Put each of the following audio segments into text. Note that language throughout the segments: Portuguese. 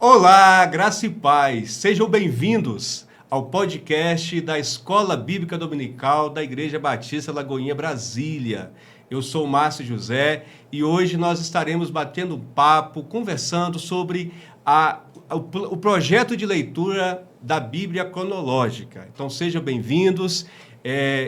Olá, graça e paz. Sejam bem-vindos ao podcast da Escola Bíblica Dominical da Igreja Batista Lagoinha, Brasília. Eu sou o Márcio José e hoje nós estaremos batendo um papo, conversando sobre o projeto de leitura da Bíblia cronológica. Então sejam bem-vindos.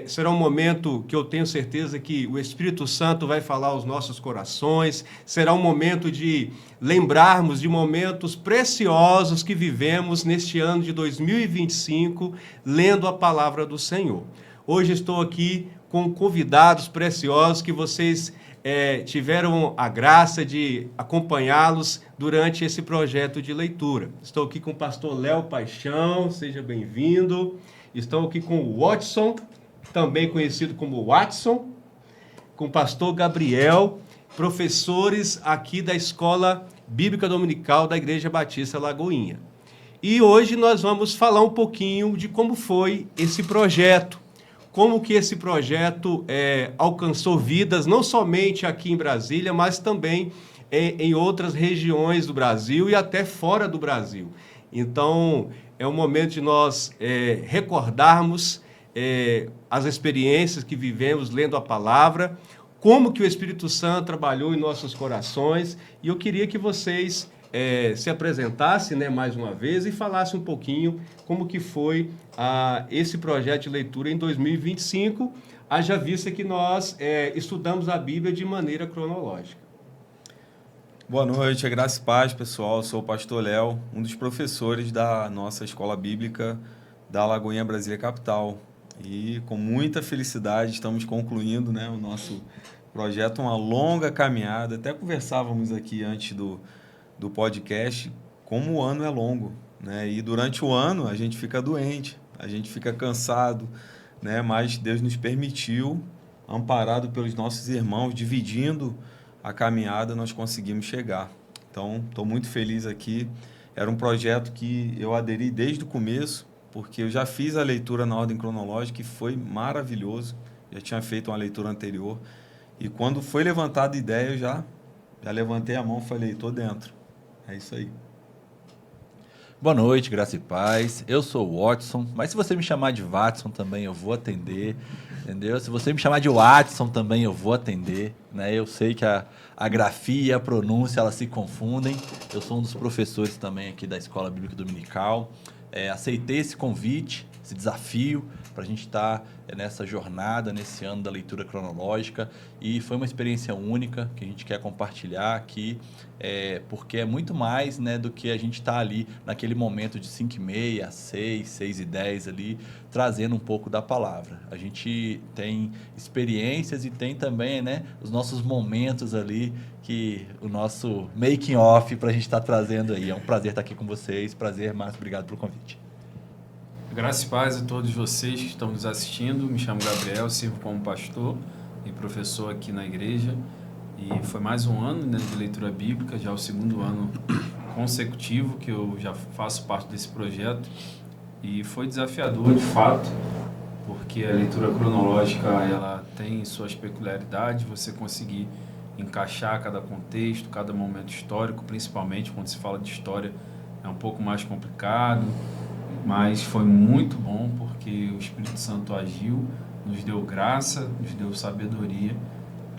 Será um momento que eu tenho certeza que o Espírito Santo vai falar aos nossos corações, será um momento de lembrarmos de momentos preciosos que vivemos neste ano de 2025, lendo a palavra do Senhor. Hoje estou aqui com convidados preciosos que vocês tiveram a graça de acompanhá-los durante esse projeto de leitura. Estou aqui com o pastor Léo Paixão, seja bem-vindo. Estou aqui com o Watson, também conhecido como Watson, com o pastor Gabriel, professores aqui da Escola Bíblica Dominical da Igreja Batista Lagoinha. E hoje nós vamos falar um pouquinho de como foi esse projeto, como que esse projeto alcançou vidas, não somente aqui em Brasília, mas também em outras regiões do Brasil e até fora do Brasil. Então, é um momento de nós recordarmos as experiências que vivemos lendo a palavra, como que o Espírito Santo trabalhou em nossos corações, e eu queria que vocês se apresentassem, né, mais uma vez e falassem um pouquinho como que foi esse projeto de leitura em 2025, haja vista que nós estudamos a Bíblia de maneira cronológica. Boa noite, graça e paz, pessoal. Eu sou o pastor Léo, um dos professores da nossa escola bíblica da Lagoinha Brasília Capital. E com muita felicidade estamos concluindo, né, o nosso projeto, uma longa caminhada. Até conversávamos aqui antes do podcast como o ano é longo, né? E durante o ano a gente fica doente, a gente fica cansado, né? Mas Deus nos permitiu, amparado pelos nossos irmãos, dividindo a caminhada, nós conseguimos chegar. Então, estou muito feliz aqui. Era um projeto que eu aderi desde o começo, porque eu já fiz a leitura na ordem cronológica e foi maravilhoso. Já tinha feito uma leitura anterior. E quando foi levantada a ideia, eu já levantei a mão e falei, estou dentro. É isso aí. Boa noite, graça e paz. Eu sou o Watson, mas se você me chamar de Watson também eu vou atender, entendeu? Se você me chamar de Watson também eu vou atender, né? Eu sei que a grafia e a pronúncia elas se confundem. Eu sou um dos professores também aqui da Escola Bíblica Dominical. Aceitei esse convite, esse desafio para a gente estar nessa jornada, nesse ano da leitura cronológica, e foi uma experiência única que a gente quer compartilhar aqui, porque é muito mais, né, do que a gente estar ali naquele momento de 5h30, 6, 6h10 ali, trazendo um pouco da palavra. A gente tem experiências e tem também, né, os nossos momentos ali, que o nosso making off para a gente estar trazendo aí. É um prazer estar aqui com vocês. Prazer, Márcio. Obrigado pelo convite. Graça e paz a todos vocês que estão nos assistindo. Me chamo Gabriel, sirvo como pastor e professor aqui na igreja. E foi mais um ano, né, de leitura bíblica, já o segundo ano consecutivo que eu já faço parte desse projeto. E foi desafiador, de fato, porque a leitura cronológica ela tem suas peculiaridades, você conseguir encaixar cada contexto, cada momento histórico, principalmente quando se fala de história, é um pouco mais complicado. Mas foi muito bom porque o Espírito Santo agiu, nos deu graça, nos deu sabedoria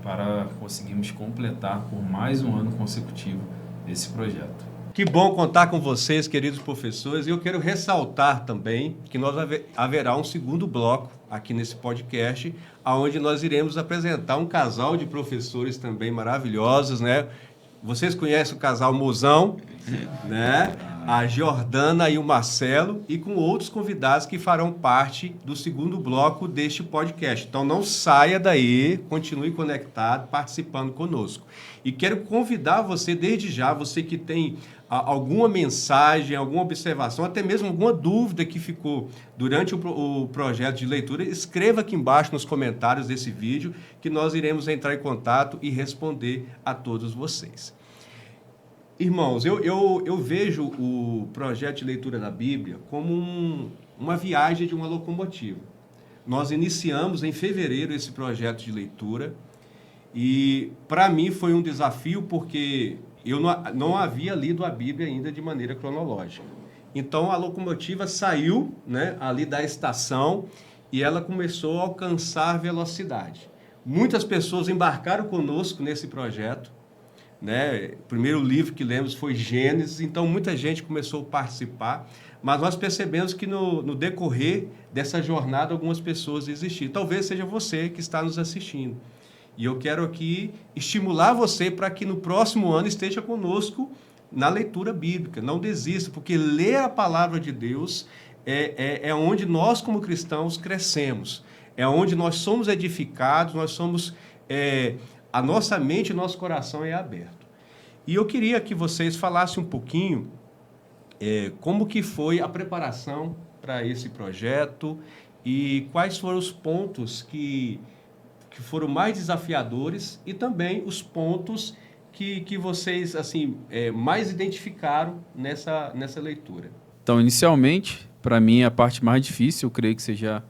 para conseguirmos completar por mais um ano consecutivo esse projeto. Que bom contar com vocês, queridos professores. E eu quero ressaltar também que nós haverá um segundo bloco aqui nesse podcast, onde nós iremos apresentar um casal de professores também maravilhosos, né? Vocês conhecem o casal Mozão, né? A Jordana e o Marcelo, e com outros convidados que farão parte do segundo bloco deste podcast. Então não saia daí, continue conectado, participando conosco. E quero convidar você desde já, você que tem alguma mensagem, alguma observação, até mesmo alguma dúvida que ficou durante o projeto de leitura, escreva aqui embaixo nos comentários desse vídeo, que nós iremos entrar em contato e responder a todos vocês. Irmãos, eu vejo o projeto de leitura da Bíblia como uma viagem de uma locomotiva. Nós iniciamos em fevereiro esse projeto de leitura e, para mim, foi um desafio porque eu não havia lido a Bíblia ainda de maneira cronológica. Então, a locomotiva saiu, né, ali da estação e ela começou a alcançar velocidade. Muitas pessoas embarcaram conosco nesse projeto, né? O primeiro livro que lemos foi Gênesis, então muita gente começou a participar, mas nós percebemos que no decorrer dessa jornada algumas pessoas desistiram. Talvez seja você que está nos assistindo. E eu quero aqui estimular você para que no próximo ano esteja conosco na leitura bíblica. Não desista, porque ler a palavra de Deus é onde nós, como cristãos, crescemos. É onde nós somos edificados, nós somos... a nossa mente e nosso coração é aberto. E eu queria que vocês falassem um pouquinho como que foi a preparação para esse projeto e quais foram os pontos que foram mais desafiadores e também os pontos que vocês assim mais identificaram nessa leitura. Então, inicialmente, para mim, a parte mais difícil, eu creio que seja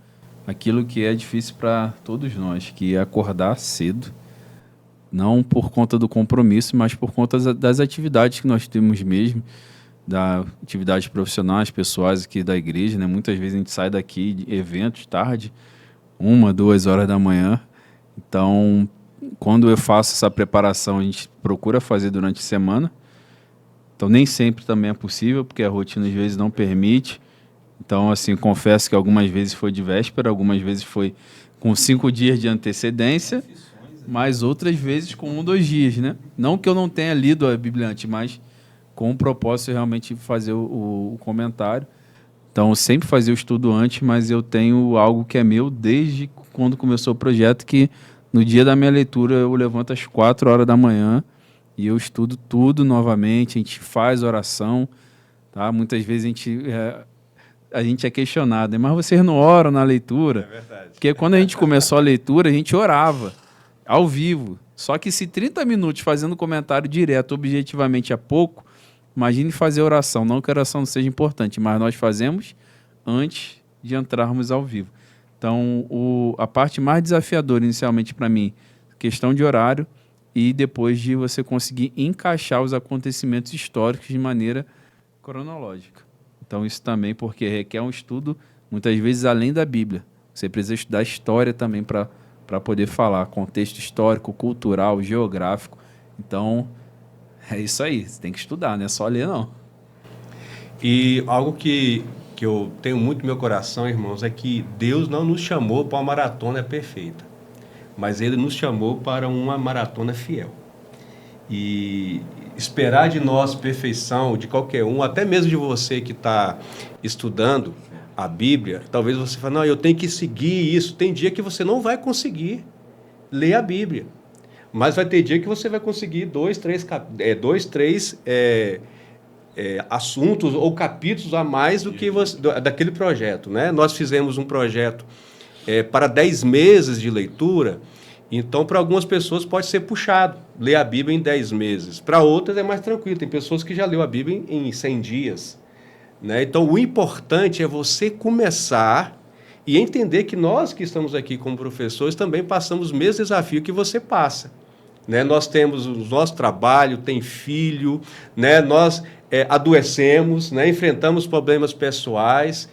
aquilo que é difícil para todos nós, que é acordar cedo. Não por conta do compromisso, mas por conta das atividades que nós temos mesmo, das atividades profissionais, pessoais aqui da igreja, né? Muitas vezes a gente sai daqui de eventos tarde, 1, 2 horas da manhã. Então, quando eu faço essa preparação, a gente procura fazer durante a semana. Então, nem sempre também é possível, porque a rotina às vezes não permite. Então, assim, confesso que algumas vezes foi de véspera, algumas vezes foi com 5 dias de antecedência, mas outras vezes com 1, 2 dias, né? Não que eu não tenha lido a Bíblia antes, mas com o propósito de realmente fazer o comentário. Então, eu sempre fazia o estudo antes, mas eu tenho algo que é meu desde quando começou o projeto, que no dia da minha leitura eu levanto às 4 horas da manhã e eu estudo tudo novamente, a gente faz oração, tá? Muitas vezes a gente é questionado, mas vocês não oram na leitura? É verdade. Porque quando a gente começou a leitura, a gente orava ao vivo. Só que se 30 minutos fazendo comentário direto, objetivamente, é pouco, imagine fazer oração. Não que a oração não seja importante, mas nós fazemos antes de entrarmos ao vivo. Então, a parte mais desafiadora inicialmente para mim, questão de horário e depois de você conseguir encaixar os acontecimentos históricos de maneira cronológica. Então, isso também porque requer um estudo, muitas vezes, além da Bíblia. Você precisa estudar história também para poder falar, contexto histórico, cultural, geográfico. Então, é isso aí, você tem que estudar, não é só ler, não. E algo que eu tenho muito no meu coração, irmãos, é que Deus não nos chamou para uma maratona perfeita, mas Ele nos chamou para uma maratona fiel. E esperar de nós perfeição, de qualquer um, até mesmo de você que está estudando a Bíblia, talvez você fale, não, eu tenho que seguir isso. Tem dia que você não vai conseguir ler a Bíblia, mas vai ter dia que você vai conseguir 2, 3 assuntos ou capítulos a mais do que daquele projeto, né? Nós fizemos um projeto para 10 meses de leitura, então para algumas pessoas pode ser puxado ler a Bíblia em 10 meses, para outras é mais tranquilo, tem pessoas que já leu a Bíblia em 100 dias, né? Então o importante é você começar e entender que nós que estamos aqui como professores também passamos o mesmo desafio que você passa, né? Nós temos o nosso trabalho, tem filho, né? Nós adoecemos, né? Enfrentamos problemas pessoais,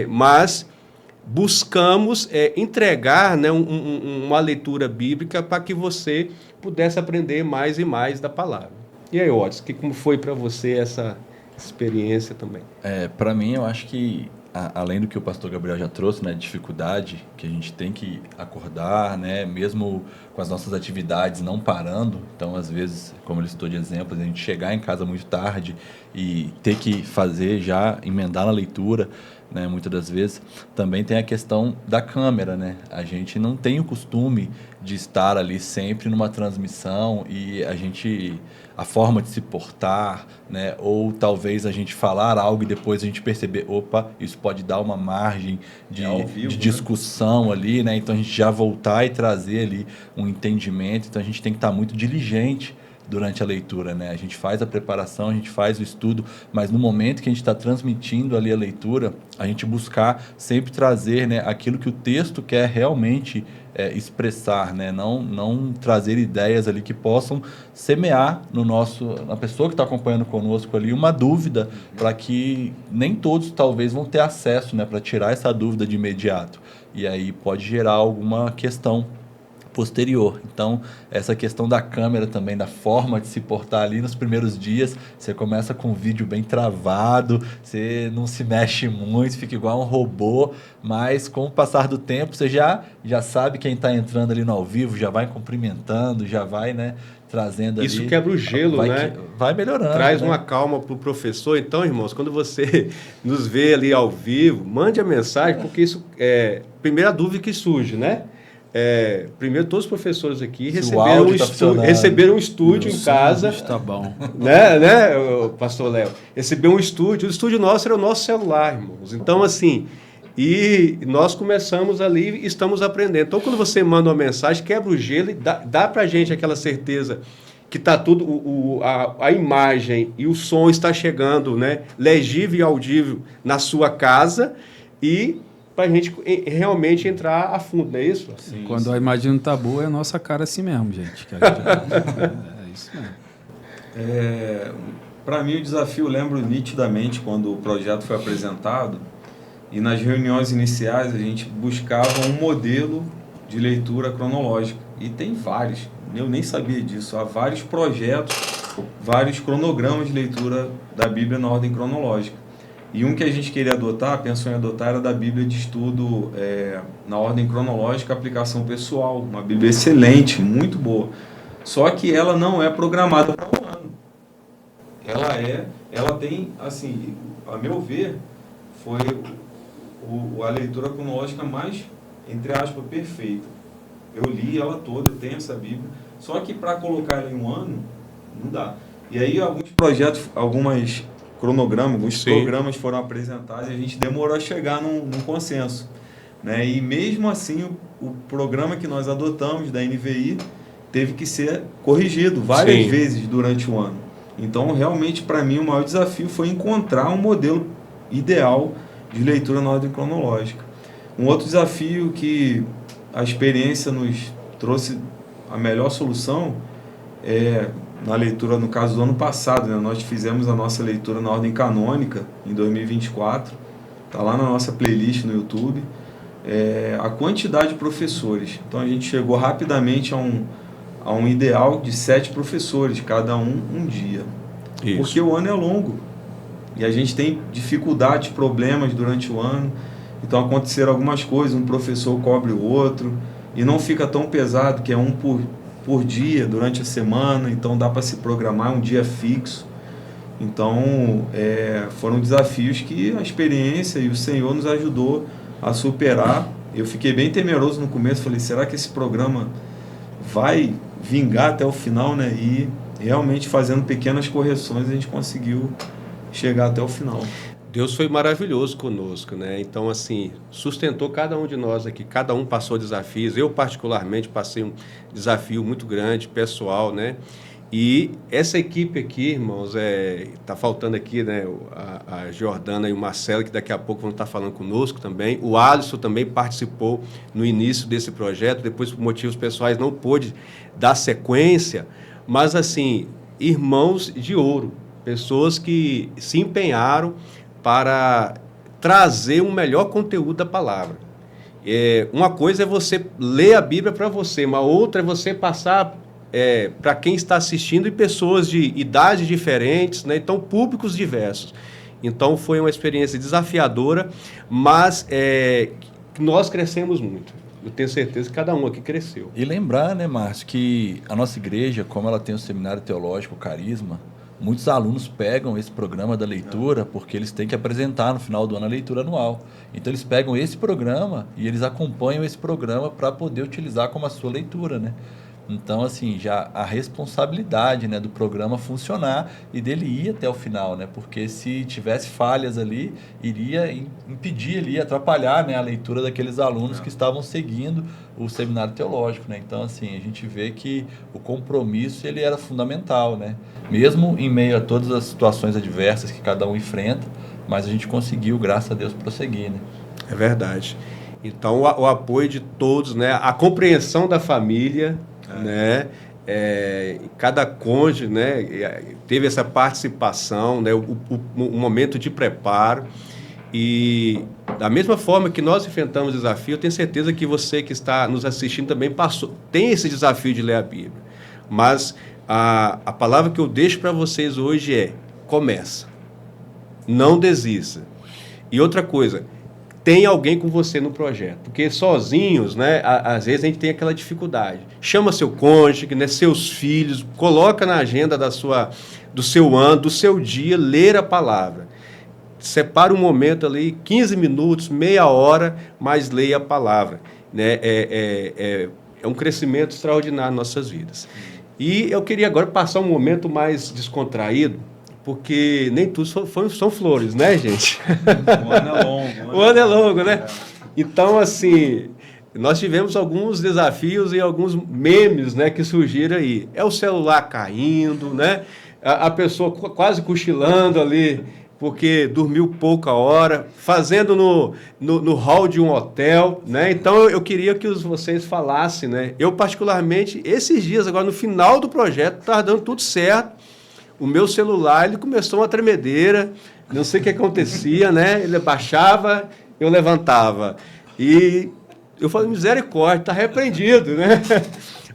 mas buscamos entregar, né, uma leitura bíblica para que você pudesse aprender mais e mais da palavra. E aí, Otis, como foi para você essa experiência também? Para mim, eu acho que, além do que o pastor Gabriel já trouxe, né, dificuldade que a gente tem que acordar, né, mesmo com as nossas atividades não parando. Então, às vezes, como ele citou de exemplos, a gente chegar em casa muito tarde e ter que fazer já, emendar na leitura, né, muitas das vezes. Também tem a questão da câmera, né? A gente não tem o costume de estar ali sempre numa transmissão e a forma de se portar, né? Ou talvez a gente falar algo e depois a gente perceber, opa, isso pode dar uma margem de discussão ali, né? Então a gente já voltar e trazer ali um entendimento. Então a gente tem que estar muito diligente durante a leitura, né? A gente faz a preparação, a gente faz o estudo, mas no momento que a gente está transmitindo ali a leitura, a gente buscar sempre trazer, né, aquilo que o texto quer realmente expressar, né? Não trazer ideias ali que possam semear na pessoa que está acompanhando conosco ali uma dúvida, para que nem todos talvez vão ter acesso, né, para tirar essa dúvida de imediato. E aí pode gerar alguma questão posterior. Então, essa questão da câmera também, da forma de se portar ali nos primeiros dias, você começa com um vídeo bem travado, você não se mexe muito, fica igual um robô, mas com o passar do tempo, você já sabe quem está entrando ali no ao vivo, já vai cumprimentando, já vai, né, trazendo ali. Isso quebra o gelo, né? Vai melhorando. Traz, né, uma calma para o professor. Então, irmãos, quando você nos vê ali ao vivo, mande a mensagem, porque isso é a primeira dúvida que surge, né? Primeiro, todos os professores aqui receberam um estúdio em casa. Está bom. Né, pastor Léo? Receberam um estúdio. O estúdio nosso era o nosso celular, irmãos. Então, assim, e nós começamos ali e estamos aprendendo. Então, quando você manda uma mensagem, quebra o gelo e dá para a gente aquela certeza que está tudo, a imagem e o som está chegando, né, legível e audível na sua casa, e para a gente realmente entrar a fundo, não é isso? Sim, quando a imagem não está boa, é a nossa cara assim mesmo, gente. É isso mesmo. Para mim, o desafio, eu lembro nitidamente quando o projeto foi apresentado, e nas reuniões iniciais a gente buscava um modelo de leitura cronológica. E tem vários, eu nem sabia disso. Há vários projetos, vários cronogramas de leitura da Bíblia na ordem cronológica. E um que a gente queria adotar, pensou em adotar, era da Bíblia de Estudo na ordem cronológica, aplicação pessoal. Uma Bíblia excelente, muito boa. Só que ela não é programada para um ano. Ela tem, assim, a meu ver, foi a leitura cronológica mais, entre aspas, perfeita. Eu li ela toda, eu tenho essa Bíblia. Só que para colocar ela em um ano, não dá. E aí alguns projetos, alguns programas foram apresentados e a gente demorou a chegar num consenso, né? E mesmo assim o programa que nós adotamos da NVI teve que ser corrigido várias vezes durante o ano. Então realmente para mim o maior desafio foi encontrar um modelo ideal de leitura na ordem cronológica. Um outro desafio que a experiência nos trouxe a melhor solução na leitura, no caso do ano passado, né? Nós fizemos a nossa leitura na ordem canônica em 2024, está lá na nossa playlist no YouTube, a quantidade de professores. Então a gente chegou rapidamente a um ideal de 7 professores, cada um dia. Isso. Porque o ano é longo e a gente tem dificuldades, problemas durante o ano, então aconteceram algumas coisas, um professor cobre o outro e não fica tão pesado, que é um por dia durante a semana, então dá para se programar um dia fixo. Então foram desafios que a experiência e o Senhor nos ajudou a superar. Eu fiquei bem temeroso no começo, falei, será que esse programa vai vingar até o final, né? E realmente fazendo pequenas correções a gente conseguiu chegar até o final. Deus foi maravilhoso conosco, né? Então, assim, sustentou cada um de nós aqui, cada um passou desafios. Eu, particularmente, passei um desafio muito grande, pessoal, né? E essa equipe aqui, irmãos, tá faltando aqui, né, a Jordana e o Marcelo, que daqui a pouco vão estar falando conosco também. O Alisson também participou no início desse projeto, depois, por motivos pessoais, não pôde dar sequência, mas, assim, irmãos de ouro, pessoas que se empenharam para trazer um melhor conteúdo da palavra. Uma coisa é você ler a Bíblia para você, uma outra é você passar para quem está assistindo e pessoas de idades diferentes, né? Então, públicos diversos. Então, foi uma experiência desafiadora, mas nós crescemos muito. Eu tenho certeza que cada um aqui cresceu. E lembrar, né, Márcio, que a nossa igreja, como ela tem o Seminário Teológico Carisma, muitos alunos pegam esse programa da leitura porque eles têm que apresentar no final do ano a leitura anual. Então, eles pegam esse programa e eles acompanham esse programa para poder utilizar como a sua leitura, né? Então, assim, já a responsabilidade, né, do programa funcionar e dele ir até o final, né? Porque se tivesse falhas ali, iria impedir ali, atrapalhar, né, a leitura daqueles alunos que estavam seguindo o seminário teológico, né? Então, assim, a gente vê que o compromisso, ele era fundamental, né? Mesmo em meio a todas as situações adversas que cada um enfrenta, mas a gente conseguiu, graças a Deus, prosseguir, né? É verdade. Então, o apoio de todos, né? A compreensão da família, né? Cada cônjuge, né? Teve essa participação, né? O momento de preparo. E da mesma forma que nós enfrentamos o desafio, eu tenho certeza que você que está nos assistindo também tem esse desafio de ler a Bíblia. Mas a palavra que eu deixo para vocês hoje é: começa. Não desista. E outra coisa, tem alguém com você no projeto, porque sozinhos, né, às vezes a gente tem aquela dificuldade. Chama seu cônjuge, né, seus filhos, coloca na agenda do seu ano, do seu dia, ler a palavra. Separa um momento ali, 15 minutos, meia hora, mas leia a palavra. Né? É um crescimento extraordinário nas nossas vidas. E eu queria agora passar um momento mais descontraído, porque nem tudo são flores, né, gente? O ano é longo. O ano é longo, né? Então, assim, nós tivemos alguns desafios e alguns memes, né, que surgiram aí. É o celular caindo, né? A pessoa quase cochilando ali, porque dormiu pouca hora, fazendo no hall de um hotel, né? Então, eu queria que vocês falassem, né? Eu, particularmente, esses dias, agora no final do projeto, estava dando tudo certo. O meu celular, ele começou uma tremedeira, não sei o que acontecia, né? Ele baixava, eu levantava. E eu falei, misericórdia, está repreendido, né?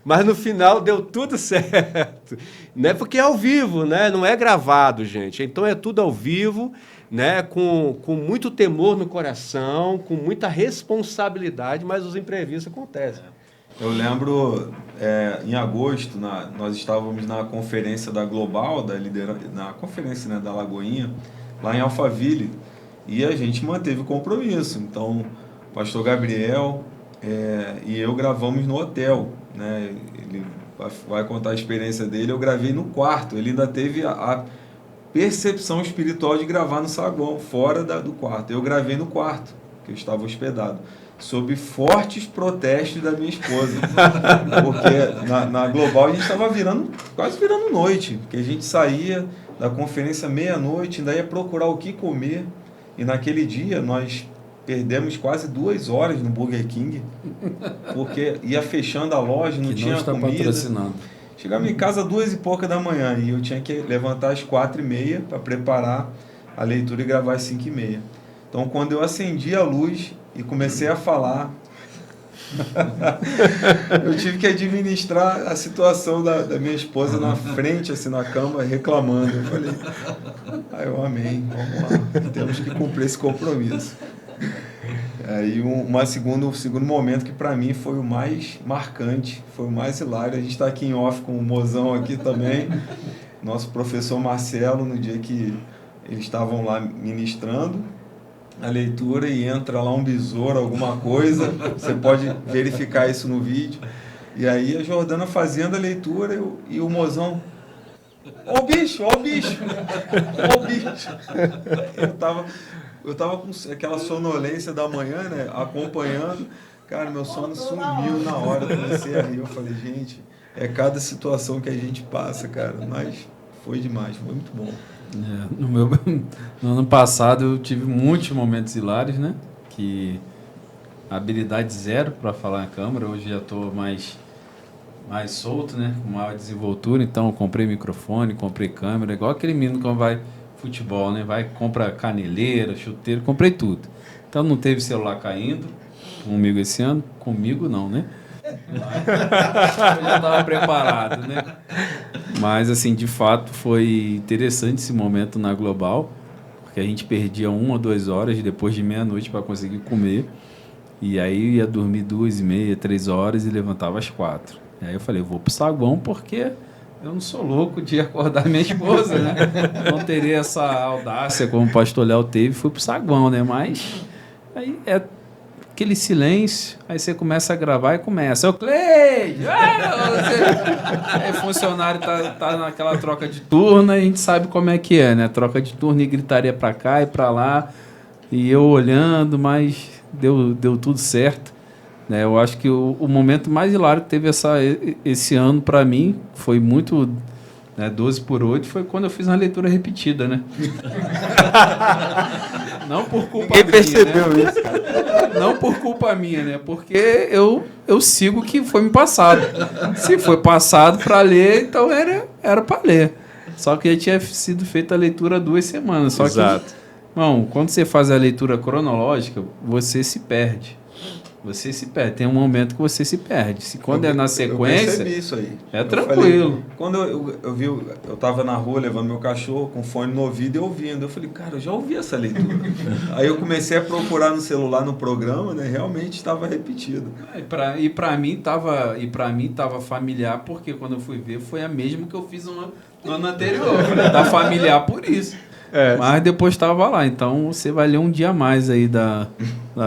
Mas no final deu tudo certo, né? Porque é ao vivo, né? Não é gravado, gente. Então é tudo ao vivo, né? Com muito temor no coração, com muita responsabilidade, mas os imprevistos acontecem. Eu lembro, em agosto, nós estávamos na conferência da Global, na conferência, né, da Lagoinha, lá em Alphaville, e a gente manteve o compromisso. Então, o pastor Gabriel e eu gravamos no hotel, né? Ele vai contar a experiência dele. Eu gravei no quarto. Ele ainda teve a percepção espiritual de gravar no saguão, fora do quarto. Eu gravei no quarto, que eu estava hospedado, sob fortes protestos da minha esposa. Porque na Global a gente estava quase virando noite, porque a gente saía da conferência meia-noite, ainda ia procurar o que comer, e naquele dia nós perdemos quase 2 horas no Burger King, porque ia fechando a loja, não tinha comida. Patrocinando. Chegava em casa 2 e pouca da manhã, e eu tinha que levantar às 4h30 para preparar a leitura e gravar às 5h30. Então, quando eu acendi a luz e comecei a falar, eu tive que administrar a situação da minha esposa na frente, assim, na cama, reclamando. Eu falei, amém, vamos lá, temos que cumprir esse compromisso. Aí um segundo momento que para mim foi o mais marcante, foi o mais hilário. A gente está aqui em off com o Mozão aqui também, nosso professor Marcelo, no dia que eles estavam lá ministrando a leitura, e entra lá um besouro, alguma coisa, você pode verificar isso no vídeo. E aí a Jordana fazendo a leitura e o Mozão, ó o bicho, ó o bicho, ó o bicho. Eu tava com aquela sonolência da manhã, né, acompanhando, cara, meu sono sumiu na hora, eu comecei a rir, eu falei, gente, é cada situação que a gente passa, cara, mas foi demais, foi muito bom. No ano passado eu tive muitos momentos hilários, né? Que habilidade zero para falar na câmera. Hoje já estou mais solto, né? Com maior desenvoltura. Então eu comprei microfone, comprei câmera, igual aquele menino que vai futebol, né? Vai, compra caneleira, chuteiro, comprei tudo. Então não teve celular caindo comigo esse ano. Comigo não, né? Eu já estava preparado, né? Mas, assim, de fato, foi interessante esse momento na Global, porque a gente perdia 1 ou 2 horas depois de meia-noite para conseguir comer, e aí ia dormir 2h30, 3 horas e levantava às 4. E aí eu falei, eu vou pro saguão porque eu não sou louco de acordar minha esposa, né? Não teria essa audácia como o pastor Léo teve, fui pro saguão, né? Mas aí aquele silêncio, aí você começa a gravar e começa. Ô, Cleide! Aí funcionário tá naquela troca de turno, a gente sabe como é que é, né? Troca de turno e gritaria pra cá e pra lá. E eu olhando, mas deu tudo certo. Né? Eu acho que o momento mais hilário que teve esse ano pra mim foi muito... 12 por 8 foi quando eu fiz uma leitura repetida, né? Não por culpa minha. Quem percebeu isso, cara? Não por culpa minha, né? Porque eu sigo o que foi me passado. Se foi passado para ler, então era para ler. Só que já tinha sido feita a leitura há 2 semanas. Só Exato. Que, bom, quando você faz a leitura cronológica, você se perde. Você se perde. Tem um momento que você se perde. Se quando é na sequência... Eu percebi isso aí. É tranquilo. Falei, quando eu vi... Eu tava na rua levando meu cachorro com fone no ouvido e ouvindo. Eu falei, cara, eu já ouvi essa leitura. Aí eu comecei a procurar no celular, no programa, né? Realmente estava repetido. E para mim tava familiar, porque quando eu fui ver, foi a mesma que eu fiz no ano anterior. Tá familiar por isso. Mas depois estava lá. Então você vai ler um dia a mais aí da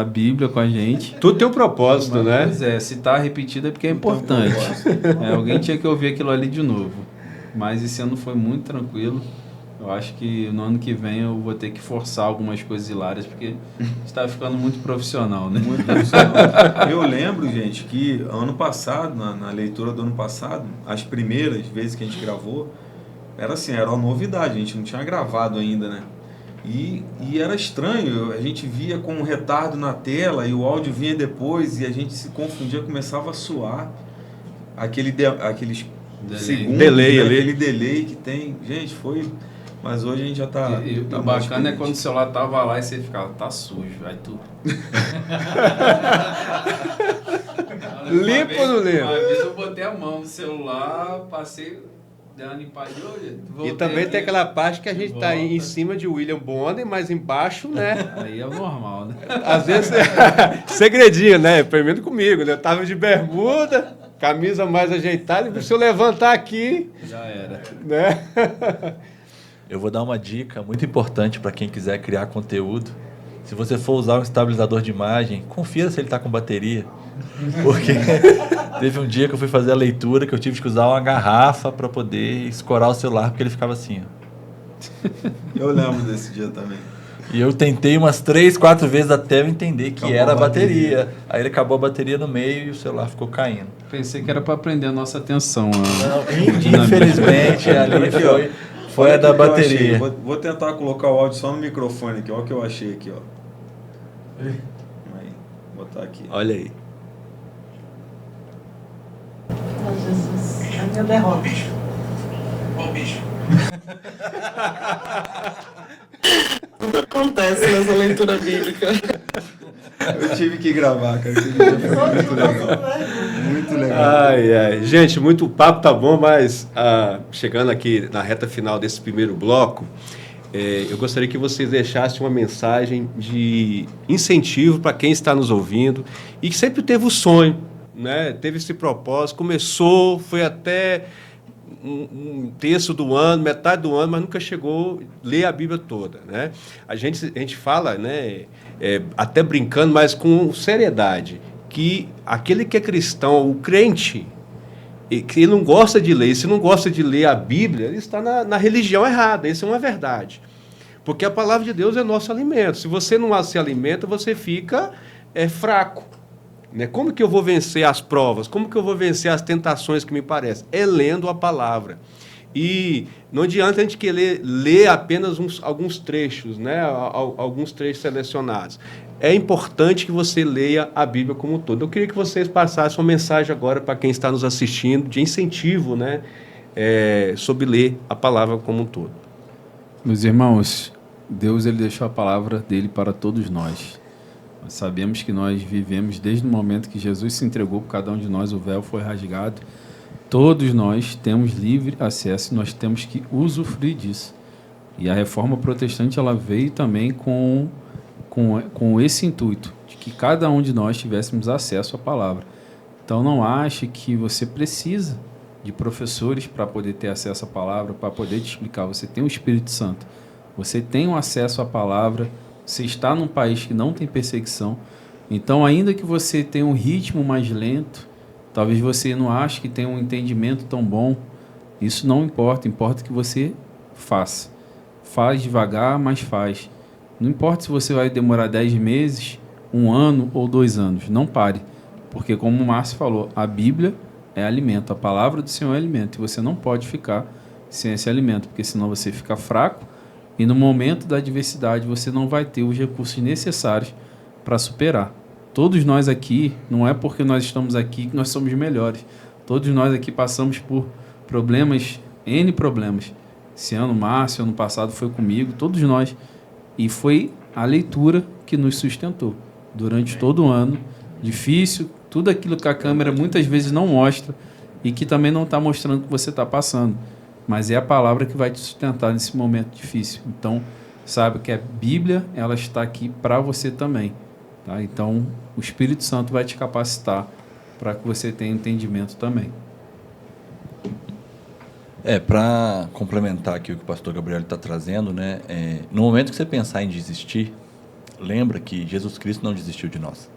Bíblia com a gente. Tudo tem um propósito, né? Pois é, se está repetido é porque é importante. Alguém tinha que ouvir aquilo ali de novo. Mas esse ano foi muito tranquilo. Eu acho que no ano que vem eu vou ter que forçar algumas coisas hilárias, porque está ficando muito profissional, né? Muito profissional. Eu lembro, gente, que ano passado, na leitura do ano passado, as primeiras vezes que a gente gravou, era assim, era uma novidade, a gente não tinha gravado ainda, né? E era estranho, a gente via com um retardo na tela e o áudio vinha depois e a gente se confundia, começava a suar. Aqueles segundos, delay, né? ali. Aquele delay que tem. Gente, foi... Mas hoje a gente já tá... O bacana é quando o celular tava lá e você ficava, tá sujo, aí tu... Limpo ou não limpo? Uma vez eu botei a mão no celular, passei... Deu uma limpadinha, E também tem aquela parte que a gente tá em cima de William Bonner, mas embaixo, né? Aí é o normal, né? Às vezes, segredinho, né? Pelo menos comigo, né? Eu tava de bermuda, camisa mais ajeitada, e se eu levantar aqui... Já era. Né? Eu vou dar uma dica muito importante para quem quiser criar conteúdo. Se você for usar um estabilizador de imagem, confira se ele está com bateria. Porque teve um dia que eu fui fazer a leitura que eu tive que usar uma garrafa para poder escorar o celular, porque ele ficava assim. Ó. Eu lembro desse dia também. E eu tentei umas 3, 4 vezes até eu entender que Acabou era a a bateria. bateria. Aí ele acabou a bateria no meio e o celular ficou caindo. Pensei que era para prender a nossa atenção. Não, infelizmente ali Aqui, foi a da bateria. Vou tentar colocar o áudio só no microfone aqui. Olha o que eu achei aqui, ó. Aí, vou botar aqui. Olha aí. Oh, Jesus, a minha derrota. Ó o bicho. Tudo acontece nessa leitura bíblica. Eu tive que gravar, cara. Esse dia foi muito legal. Muito legal. Ai. Gente, o papo tá bom, mas chegando aqui na reta final desse primeiro bloco, eu gostaria que vocês deixassem uma mensagem de incentivo para quem está nos ouvindo e que sempre teve o sonho, né? Teve esse propósito, começou, foi até um terço do ano, metade do ano, mas nunca chegou a ler a Bíblia toda, né? A gente fala, né, até brincando, mas com seriedade, que aquele que é cristão, o crente, que ele não gosta de ler, se não gosta de ler a Bíblia, ele está na religião errada, isso é uma verdade. Porque a palavra de Deus é nosso alimento. Se você não se alimenta, você fica fraco. Né? Como que eu vou vencer as provas? Como que eu vou vencer as tentações que me parecem? É lendo a palavra. E não adianta a gente querer ler apenas alguns trechos, né? Alguns trechos selecionados. É importante que você leia a Bíblia como um todo. Eu queria que vocês passassem uma mensagem agora para quem está nos assistindo, de incentivo, né? Sobre ler a palavra como um todo. Meus irmãos, Deus ele deixou a palavra dele para todos nós. Nós sabemos que nós vivemos desde o momento que Jesus se entregou por cada um de nós, o véu foi rasgado. Todos nós temos livre acesso e nós temos que usufruir disso. E a reforma protestante ela veio também com esse intuito, de que cada um de nós tivéssemos acesso à palavra. Então não ache que você precisa de professores para poder ter acesso à palavra, para poder te explicar. Você tem o Espírito Santo, você tem um acesso à palavra, você está num país que não tem perseguição, Então, ainda que você tenha um ritmo mais lento, talvez você não ache que tenha um entendimento tão bom, isso não importa, importa que você faça. Faz devagar, mas faz. Não importa se você vai demorar 10 meses, 1 ano ou 2 anos, não pare. Porque como o Márcio falou, a Bíblia é alimento, a palavra do Senhor é alimento, e você não pode ficar sem esse alimento, porque senão você fica fraco e no momento da adversidade você não vai ter os recursos necessários para superar. Todos nós aqui, não é porque nós estamos aqui que nós somos melhores. Todos nós aqui passamos por problemas, N problemas. Esse ano, Márcio, ano passado foi comigo, todos nós. E foi a leitura que nos sustentou durante todo o ano. Difícil, tudo aquilo que a câmera muitas vezes não mostra e que também não está mostrando o que você está passando. Mas é a palavra que vai te sustentar nesse momento difícil. Então, saiba que a Bíblia, ela está aqui para você também. Tá? Então, o Espírito Santo vai te capacitar para que você tenha entendimento também. Para complementar aqui o que o pastor Gabriel está trazendo, né? No momento que você pensar em desistir, lembra que Jesus Cristo não desistiu de nós.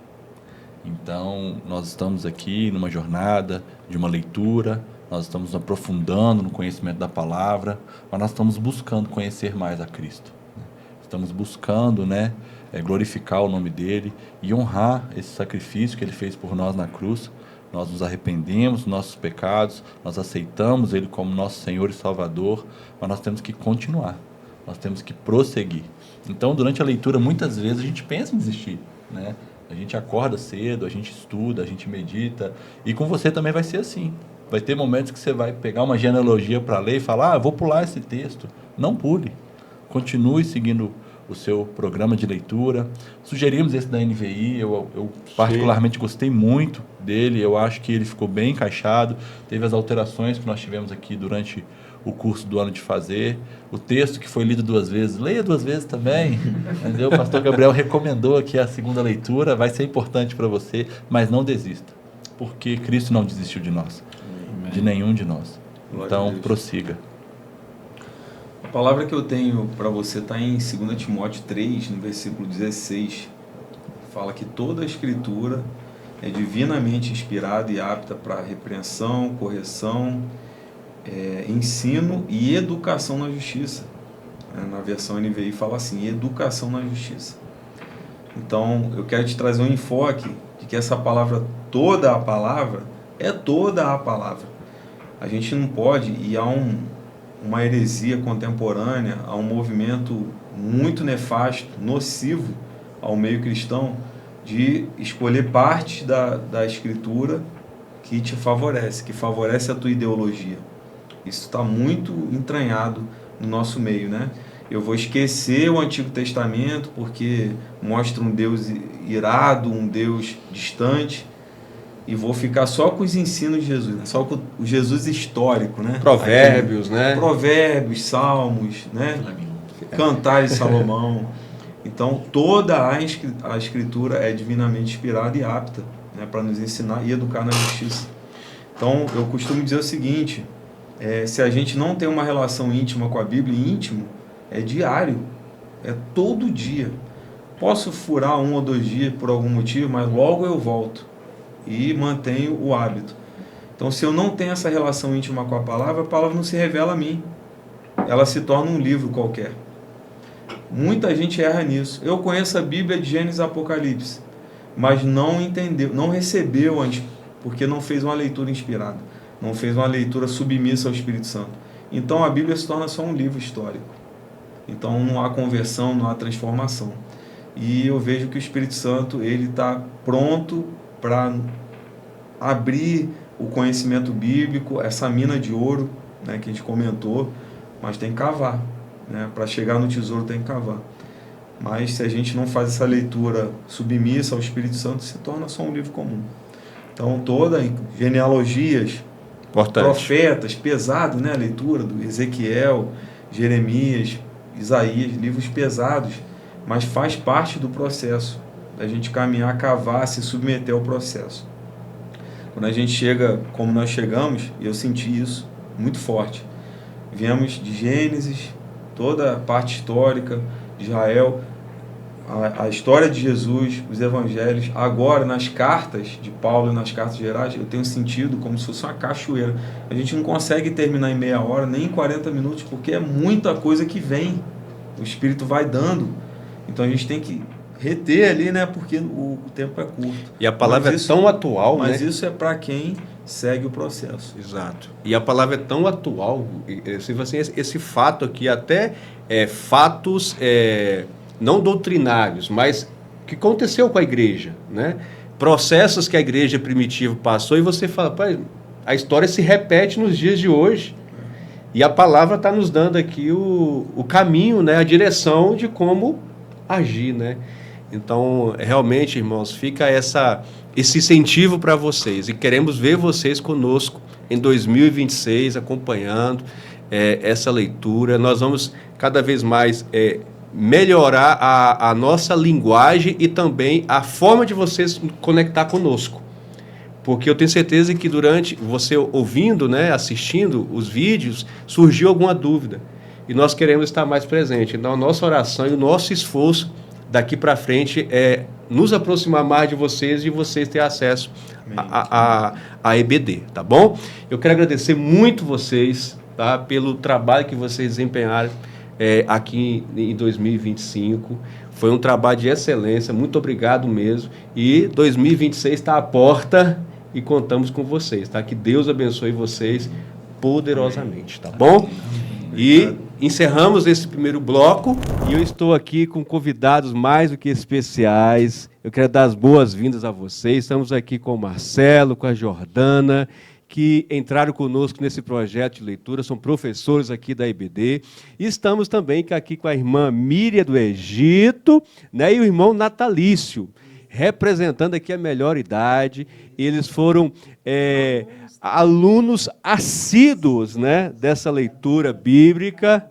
Então, nós estamos aqui numa jornada de uma leitura, nós estamos aprofundando no conhecimento da palavra, mas nós estamos buscando conhecer mais a Cristo. Estamos buscando, né, glorificar o nome dele e honrar esse sacrifício que ele fez por nós na cruz. Nós nos arrependemos dos nossos pecados, nós aceitamos ele como nosso Senhor e Salvador, mas nós temos que continuar, nós temos que prosseguir. Então, durante a leitura, muitas vezes a gente pensa em desistir, né? A gente acorda cedo, a gente estuda, a gente medita, e com você também vai ser assim. Vai ter momentos que você vai pegar uma genealogia para ler e falar, eu vou pular esse texto. Não pule, continue seguindo o seu programa de leitura. Sugerimos esse da NVI, eu particularmente gostei muito dele, eu acho que ele ficou bem encaixado, teve as alterações que nós tivemos aqui durante o curso do ano de fazer, o texto que foi lido 2 vezes, leia 2 vezes também, entendeu? O pastor Gabriel recomendou aqui a segunda leitura, vai ser importante para você, mas não desista, porque Cristo não desistiu de nós, de nenhum de nós. Então, prossiga. A palavra que eu tenho para você está em 2 Timóteo 3, no versículo 16. Fala que toda a Escritura é divinamente inspirada e apta para repreensão, correção, ensino e educação na justiça. Na versão NVI fala assim, educação na justiça. Então, eu quero te trazer um enfoque de que essa palavra, toda a palavra, é toda a palavra. A gente não pode, e há uma heresia contemporânea, há um movimento muito nefasto, nocivo ao meio cristão, de escolher partes da Escritura que te favorece, que favorece a tua ideologia. Isso está muito entranhado no nosso meio, né? Eu vou esquecer o Antigo Testamento porque mostra um Deus irado, um Deus distante, e vou ficar só com os ensinos de Jesus, né? Só com o Jesus histórico, né? Provérbios, né? Provérbios, Salmos, né? Cantares de Salomão. Então, toda a Escritura é divinamente inspirada e apta, né, para nos ensinar e educar na justiça. Então, eu costumo dizer o seguinte, se a gente não tem uma relação íntima com a Bíblia, íntimo é diário, é todo dia. Posso furar 1 ou 2 dias por algum motivo, mas logo eu volto e mantenho o hábito. Então, se eu não tenho essa relação íntima com a palavra não se revela a mim. Ela se torna um livro qualquer. Muita gente erra nisso. Eu conheço a Bíblia de Gênesis e Apocalipse, mas não entendeu, não recebeu antes, porque não fez uma leitura inspirada, não fez uma leitura submissa ao Espírito Santo. Então, a Bíblia se torna só um livro histórico. Então, não há conversão, não há transformação. E eu vejo que o Espírito Santo ele está pronto para abrir o conhecimento bíblico, essa mina de ouro, né, que a gente comentou, mas tem que cavar, né, para chegar no tesouro tem que cavar. Mas se a gente não faz essa leitura submissa ao Espírito Santo, se torna só um livro comum. Então, toda genealogias, importante. Profetas, pesado, né, a leitura do Ezequiel, Jeremias, Isaías, livros pesados, mas faz parte do processo da gente caminhar, cavar, se submeter ao processo. Quando a gente chega como nós chegamos, e eu senti isso muito forte, viemos de Gênesis, toda a parte histórica de Israel, a história de Jesus, os evangelhos, agora nas cartas de Paulo e nas cartas gerais, eu tenho sentido como se fosse uma cachoeira. A gente não consegue terminar em meia hora, nem em 40 minutos, porque é muita coisa que vem. O Espírito vai dando. Então a gente tem que reter ali, né? Porque o tempo é curto. E a palavra é tão atual, mas né? isso é para quem segue o processo. Exato. E a palavra é tão atual, assim, esse fato aqui, até fatos não doutrinários, mas que aconteceu com a igreja, né? Processos que a igreja primitiva passou e você fala, pai, a história se repete nos dias de hoje. E a palavra está nos dando aqui o caminho, né? A direção de como agir, né? Então, realmente, irmãos, fica esse incentivo para vocês. E queremos ver vocês conosco em 2026, acompanhando essa leitura. Nós vamos cada vez mais melhorar a nossa linguagem e também a forma de vocês conectar conosco. Porque eu tenho certeza que durante você ouvindo, né, assistindo os vídeos, surgiu alguma dúvida. E nós queremos estar mais presente. Então, a nossa oração e o nosso esforço daqui para frente é nos aproximar mais de vocês e vocês ter acesso a EBD, tá bom? Eu quero agradecer muito vocês, tá, pelo trabalho que vocês desempenharam aqui em 2025. Foi um trabalho de excelência, muito obrigado mesmo. E 2026 está à porta e contamos com vocês, tá? Que Deus abençoe vocês poderosamente, tá bom? E encerramos esse primeiro bloco e eu estou aqui com convidados mais do que especiais. Eu quero dar as boas-vindas a vocês. Estamos aqui com o Marcelo, com a Jordana, que entraram conosco nesse projeto de leitura, são professores aqui da EBD. E estamos também aqui com a irmã Míria do Egito, né, e o irmão Natalício, representando aqui a melhor idade. Eles foram alunos assíduos, né, dessa leitura bíblica,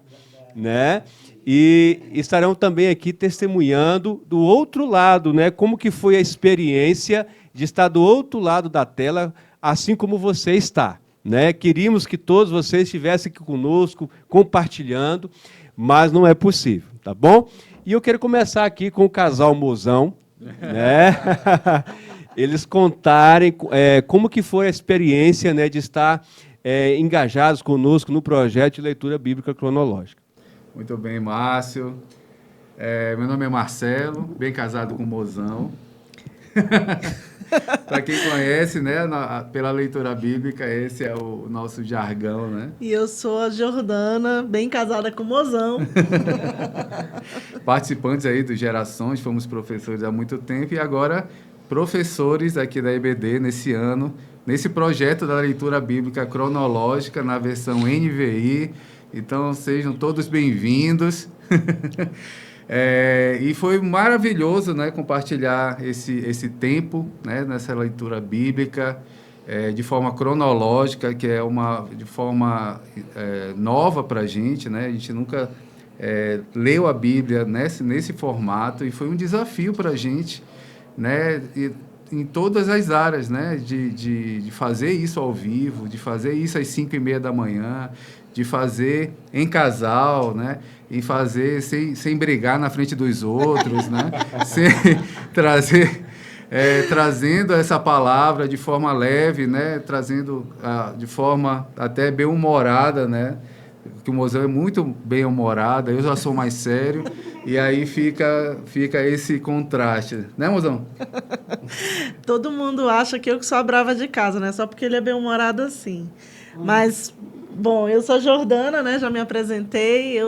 né, e estarão também aqui testemunhando do outro lado, né, como que foi a experiência de estar do outro lado da tela, assim como você está, né? Queríamos que todos vocês estivessem aqui conosco, compartilhando, mas não é possível, tá bom? E eu quero começar aqui com o casal Mozão, né? Eles contarem como que foi a experiência, né, de estar engajados conosco no projeto de leitura bíblica cronológica. Muito bem, Márcio. Meu nome é Marcelo, bem casado com o Mozão. Para quem conhece, né, pela leitura bíblica, esse é o nosso jargão, né? E eu sou a Jordana, bem casada com o Mozão. Participantes aí do Gerações, fomos professores há muito tempo e agora professores aqui da EBD nesse ano, nesse projeto da leitura bíblica cronológica na versão NVI. Então, sejam todos bem-vindos. E foi maravilhoso, né, compartilhar esse tempo, né, nessa leitura bíblica de forma cronológica, que é de forma nova para a gente, né? A gente nunca leu a Bíblia nesse formato e foi um desafio para a gente, né, em todas as áreas, né, de fazer isso ao vivo, de fazer isso às 5h30 da manhã, de fazer em casal, né? E fazer sem brigar na frente dos outros, né? Trazendo essa palavra de forma leve, né? Trazendo de forma até bem-humorada, né? Que o Mozão é muito bem-humorado, eu já sou mais sério, e aí fica esse contraste, né, Mozão? Todo mundo acha que eu que sou a brava de casa, né? Só porque ele é bem-humorado assim. Mas, bom, eu sou a Jordana, né? Já me apresentei,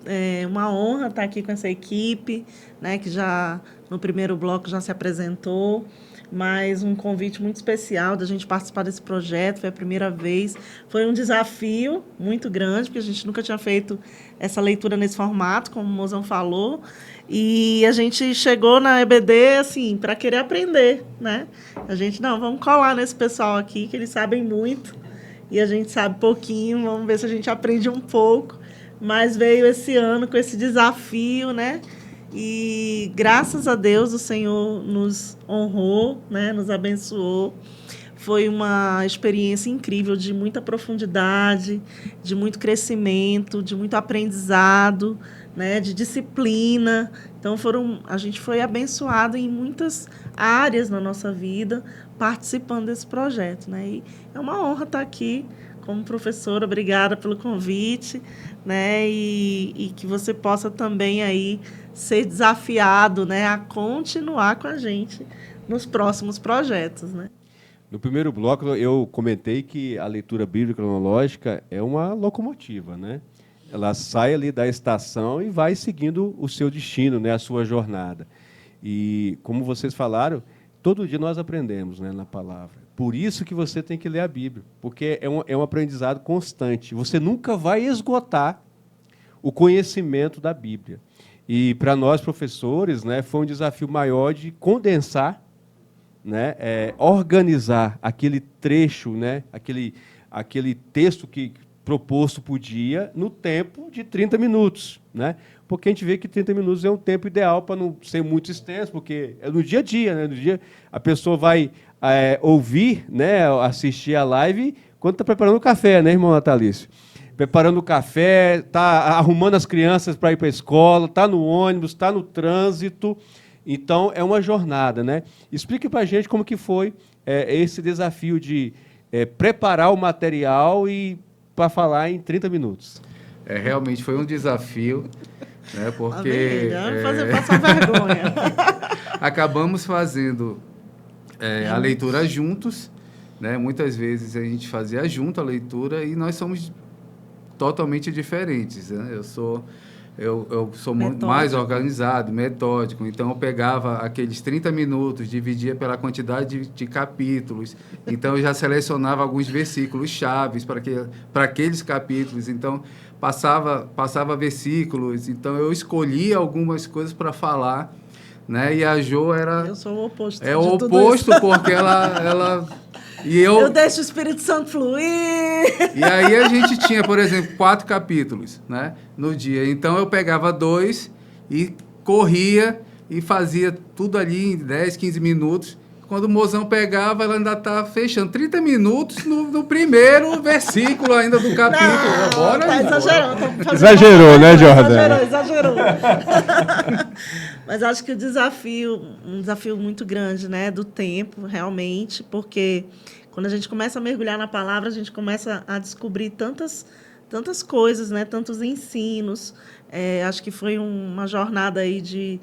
é uma honra estar aqui com essa equipe, né, que já no primeiro bloco já se apresentou, mas um convite muito especial da gente participar desse projeto, foi a primeira vez, foi um desafio muito grande, porque a gente nunca tinha feito essa leitura nesse formato, como o Mozão falou, e a gente chegou na EBD, assim, para querer aprender, né? A gente, vamos colar nesse pessoal aqui, que eles sabem muito, e a gente sabe pouquinho, vamos ver se a gente aprende um pouco, mas veio esse ano com esse desafio, né? E graças a Deus o Senhor nos honrou, né? Nos abençoou. Foi uma experiência incrível, de muita profundidade, de muito crescimento, de muito aprendizado, né, de disciplina. Então, a gente foi abençoado em muitas áreas na nossa vida, participando desse projeto, né? E é uma honra estar aqui como professora. Obrigada pelo convite, né? E que você possa também aí ser desafiado, né, a continuar com a gente nos próximos projetos, né? No primeiro bloco, eu comentei que a leitura bíblica cronológica é uma locomotiva, né? Ela sai ali da estação e vai seguindo o seu destino, né, a sua jornada. E, como vocês falaram, todo dia nós aprendemos, né, na palavra. Por isso que você tem que ler a Bíblia, porque é um aprendizado constante. Você nunca vai esgotar o conhecimento da Bíblia. E, para nós, professores, né, foi um desafio maior de condensar, né, organizar aquele trecho, né, aquele texto que proposto por dia no tempo de 30 minutos, né? Porque a gente vê que 30 minutos é um tempo ideal para não ser muito extenso, porque é no dia a dia, né? No dia a pessoa vai ouvir, né, assistir a live quando está preparando o café, né, irmão Natalício? Preparando o café, está arrumando as crianças para ir para a escola, está no ônibus, está no trânsito. Então, é uma jornada, né? Explique para a gente como que foi esse desafio de preparar o material e para falar em 30 minutos. Realmente foi um desafio, né? Porque fazer passar vergonha. acabamos fazendo a leitura juntos, né? Muitas vezes a gente fazia junto a leitura e nós somos totalmente diferentes, né? Eu sou muito mais organizado, metódico. Então, eu pegava aqueles 30 minutos, dividia pela quantidade de capítulos. Então, eu já selecionava alguns versículos chaves para aqueles capítulos. Então, passava versículos. Então, eu escolhia algumas coisas para falar, né? E a Jo era... Eu sou o oposto. É o oposto, porque ela eu deixo o Espírito Santo fluir. E aí a gente tinha, por exemplo, 4 capítulos, né, no dia. Então eu pegava 2 e corria e fazia tudo ali em 10, 15 minutos. Quando o mozão pegava, ela ainda estava fechando 30 minutos no primeiro versículo ainda do capítulo. Não, tá exagerando. Exagerou, né, Jordan? Exagerou. Mas acho que um desafio muito grande, né, do tempo, realmente, porque quando a gente começa a mergulhar na palavra, a gente começa a descobrir tantas coisas, né, tantos ensinos. Acho que foi uma jornada aí de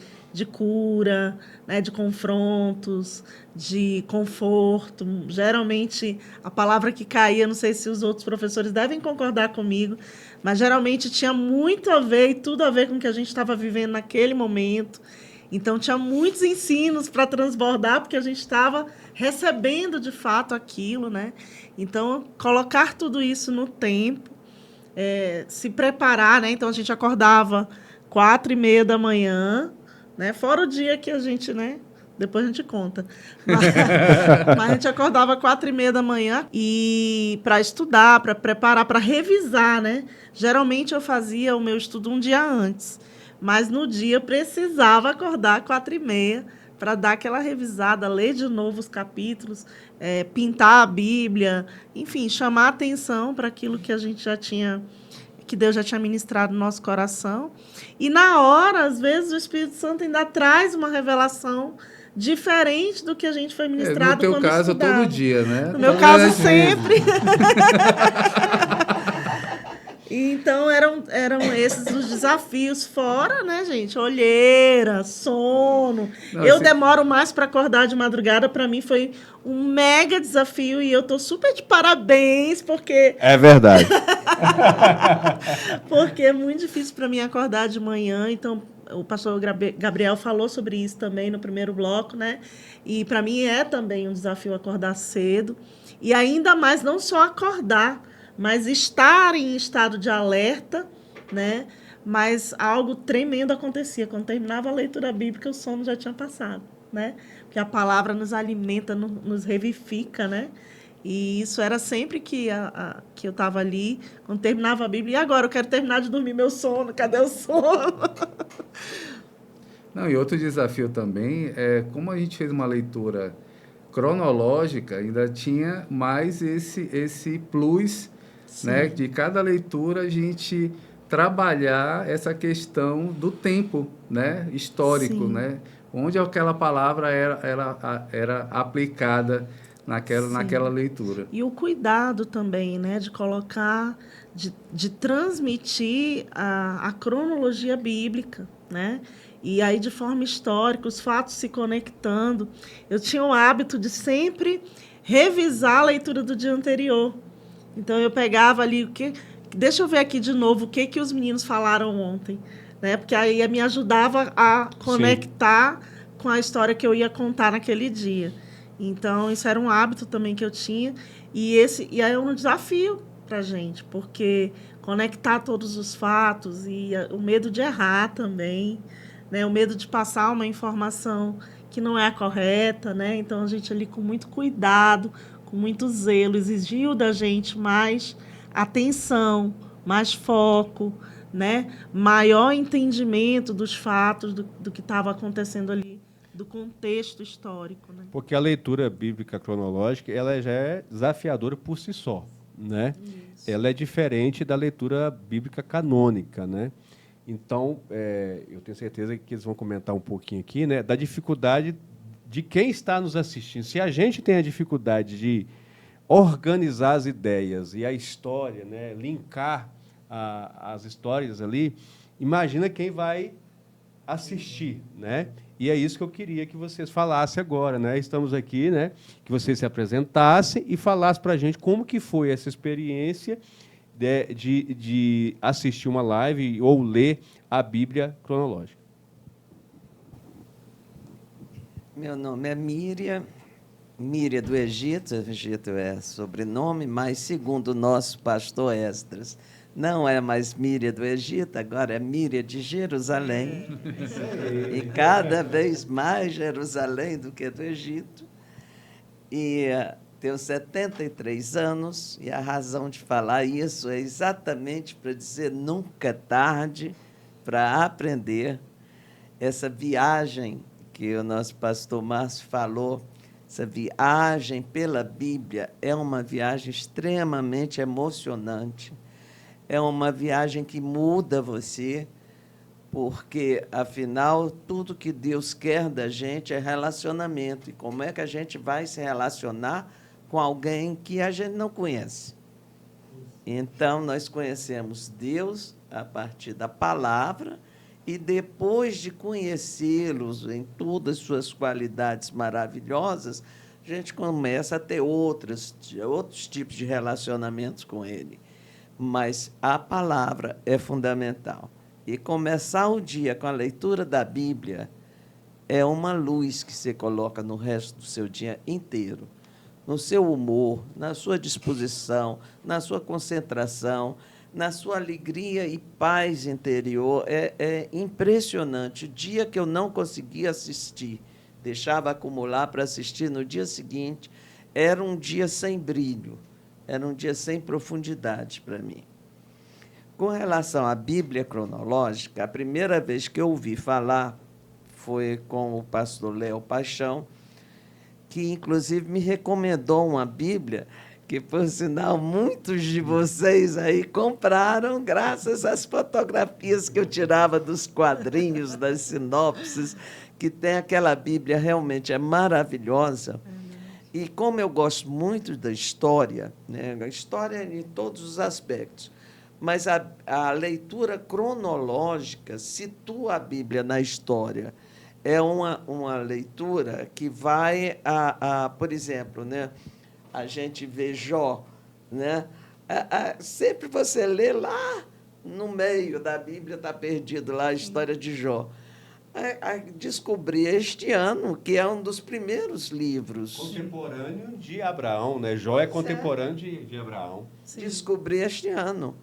cura, né, de confrontos, de conforto. Geralmente, a palavra que caía, não sei se os outros professores devem concordar comigo, mas geralmente tinha muito a ver e tudo a ver com o que a gente estava vivendo naquele momento. Então, tinha muitos ensinos para transbordar, porque a gente estava recebendo, de fato, aquilo, né? Então, colocar tudo isso no tempo, se preparar, né? Então, a gente acordava 4h30 da manhã, né? Fora o dia que a gente, né? Depois a gente conta. Mas a gente acordava 4h30 da manhã e para estudar, para preparar, para revisar, né? Geralmente eu fazia o meu estudo um dia antes, mas no dia eu precisava acordar 4h30 para dar aquela revisada, ler de novo os capítulos, pintar a Bíblia, enfim, chamar a atenção para aquilo que a gente já tinha, que Deus já tinha ministrado no nosso coração. E na hora, às vezes, o Espírito Santo ainda traz uma revelação diferente do que a gente foi ministrado. No teu caso, estudava. todo dia, né? No meu caso, sempre. Então, eram esses os desafios. Fora, né, gente? Olheira, sono. Eu demoro mais para acordar de madrugada. Para mim, foi um mega desafio. E eu tô super de parabéns, porque... É verdade. Porque é muito difícil para mim acordar de manhã. Então, o pastor Gabriel falou sobre isso também no primeiro bloco, né? E para mim é também um desafio acordar cedo. E ainda mais, não só acordar, mas estar em estado de alerta, né? Mas algo tremendo acontecia. Quando terminava a leitura bíblica, o sono já tinha passado, né? Porque a palavra nos alimenta, nos revivifica, né? E isso era sempre que eu estava ali, quando terminava a Bíblia. E agora? Eu quero terminar de dormir meu sono. Cadê o sono? Não, e outro desafio também é, como a gente fez uma leitura cronológica, ainda tinha mais esse plus, né? De cada leitura a gente trabalhar essa questão do tempo, né, histórico, Sim. né, onde aquela palavra era aplicada naquela leitura. E o cuidado também, né, de colocar, de transmitir a cronologia bíblica, né? E aí, de forma histórica, os fatos se conectando. Eu tinha o hábito de sempre revisar a leitura do dia anterior. Então, eu pegava ali deixa eu ver aqui de novo o que os meninos falaram ontem, né? Porque aí me ajudava a conectar com a história que eu ia contar naquele dia. Então, isso era um hábito também que eu tinha. E aí é um desafio para a gente, porque conectar todos os fatos e o medo de errar também, né? O medo de passar uma informação que não é a correta, né? Então, a gente ali com muito cuidado, com muito zelo, exigiu da gente mais atenção, mais foco, né? Maior entendimento dos fatos, do que estava acontecendo ali, do contexto histórico, né? Porque a leitura bíblica cronológica, ela já é desafiadora por si só, né? Isso. Ela é diferente da leitura bíblica canônica, né? Então, eu tenho certeza que eles vão comentar um pouquinho aqui, né, da dificuldade de quem está nos assistindo. Se a gente tem a dificuldade de organizar as ideias e a história, né, linkar as histórias ali, imagina quem vai assistir, né? E é isso que eu queria que vocês falassem agora, né? Estamos aqui, né? Que vocês se apresentassem e falassem para a gente como que foi essa experiência de assistir uma live ou ler a Bíblia cronológica. Meu nome é Míria do Egito. Egito é sobrenome, mas segundo o nosso pastor Esdras, não é mais Míria do Egito, agora é Míria de Jerusalém. E cada vez mais Jerusalém do que do Egito. E tenho 73 anos, e a razão de falar isso é exatamente para dizer nunca é tarde para aprender. Essa viagem que o nosso pastor Márcio falou, essa viagem pela Bíblia é uma viagem extremamente emocionante. É uma viagem que muda você, porque, afinal, tudo que Deus quer da gente é relacionamento. E como é que a gente vai se relacionar com alguém que a gente não conhece? Então, nós conhecemos Deus a partir da palavra, e depois de conhecê-los em todas as suas qualidades maravilhosas, a gente começa a ter outros tipos de relacionamentos com Ele. Mas a palavra é fundamental. E começar o dia com a leitura da Bíblia é uma luz que você coloca no resto do seu dia inteiro. No seu humor, na sua disposição, na sua concentração, na sua alegria e paz interior. É impressionante. O dia que eu não conseguia assistir, deixava acumular para assistir no dia seguinte, era um dia sem brilho, era um dia sem profundidade para mim. Com relação à Bíblia cronológica, a primeira vez que eu ouvi falar foi com o pastor Léo Paixão, que, inclusive, me recomendou uma Bíblia que, por sinal, muitos de vocês aí compraram graças às fotografias que eu tirava dos quadrinhos, das sinopses, que tem aquela Bíblia, realmente é maravilhosa. E como eu gosto muito da história, né, a história em todos os aspectos, mas a leitura cronológica situa a Bíblia na história. É uma leitura que vai, por exemplo, né, a gente vê Jó, né? Sempre você lê lá no meio da Bíblia, está perdido lá a história de Jó. Descobri este ano que é um dos primeiros livros. Contemporâneo de Abraão, né? Jó é contemporâneo de Abraão. Sim. Descobri este ano.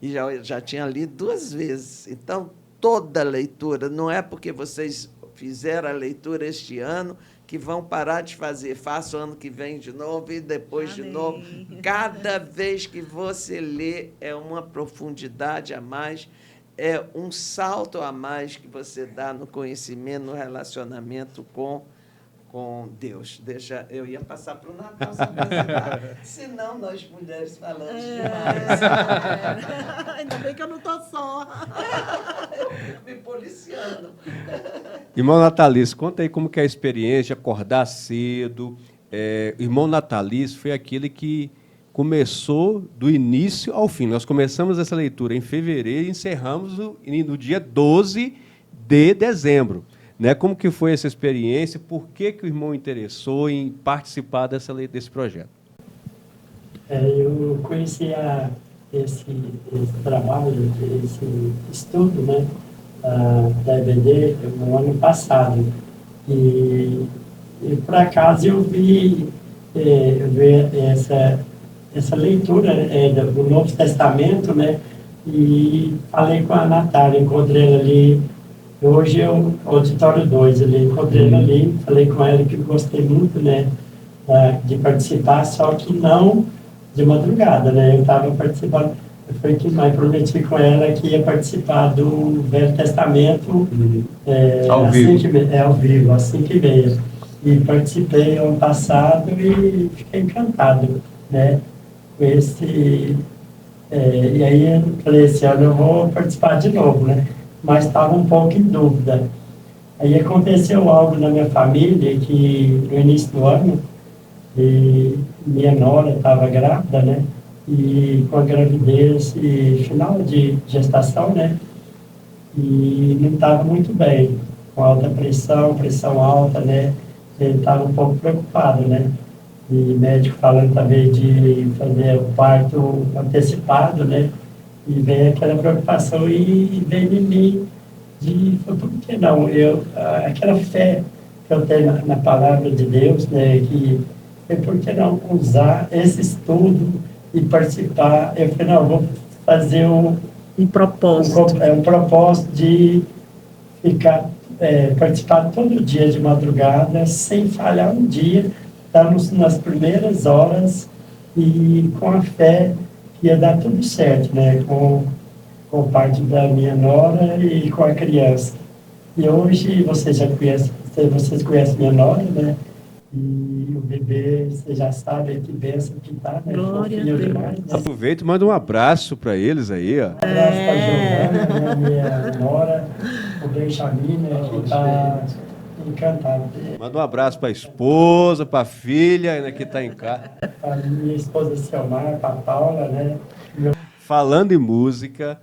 E já tinha lido 2 vezes. Então, toda leitura, não é porque vocês fizeram a leitura este ano que vão parar de fazer. Faça o ano que vem de novo e depois de novo. Cada vez que você lê é uma profundidade a mais, é um salto a mais que você dá no conhecimento, no relacionamento com com Deus. Eu ia passar para o Natal se apresentar. Senão, nós mulheres falamos demais. Ainda bem que eu não estou só. Eu fico me policiando. Irmão Natalício, conta aí como que é a experiência de acordar cedo. Irmão Natalício foi aquele que começou do início ao fim. Nós começamos essa leitura em fevereiro e encerramos no dia 12 de dezembro. Né? Como que foi essa experiência? Por que o irmão interessou em participar desse projeto? Eu conheci esse trabalho, esse estudo, né, da EBD no ano passado. E por acaso eu vi essa leitura do Novo Testamento, né, e falei com a Natália, encontrei ela ali, hoje eu, auditório 2, encontrei ela ali, falei com ela que eu gostei muito, né, de participar, só que não de madrugada, né, eu estava participando, foi que mais prometi com ela que ia participar do Velho Testamento ao vivo. Ao vivo, às 5h30. E participei ano passado e fiquei encantado, né, com esse... e aí eu falei, esse ano eu vou participar de novo, né, mas estava um pouco em dúvida. Aí aconteceu algo na minha família que no início do ano, minha nora estava grávida, né, e com a gravidez e final de gestação, né, e não estava muito bem, com alta pressão alta, né, ele estava um pouco preocupado, né, e médico falando também de fazer o parto antecipado, né, e veio aquela preocupação e veio em mim de, por que não, aquela fé que eu tenho na palavra de Deus, né, que por que não usar esse estudo e participar. Eu falei, não, vou fazer um propósito de participar todo dia de madrugada, sem falhar um dia, estarmos nas primeiras horas e com a fé que ia dar tudo certo, né? Com parte da minha nora e com a criança. E hoje vocês conhecem minha nora, né? E o bebê, você já sabe que bênção que tá, né? Glória a Deus. Demais, né? Aproveita e manda um abraço para eles aí, ó. Um abraço para Giovana, né, minha nora, o Benjamin, né, que está encantado. Manda um abraço para a esposa, para a filha, né, que está em casa. A minha esposa Selmar, para a Paula, né? Falando em música,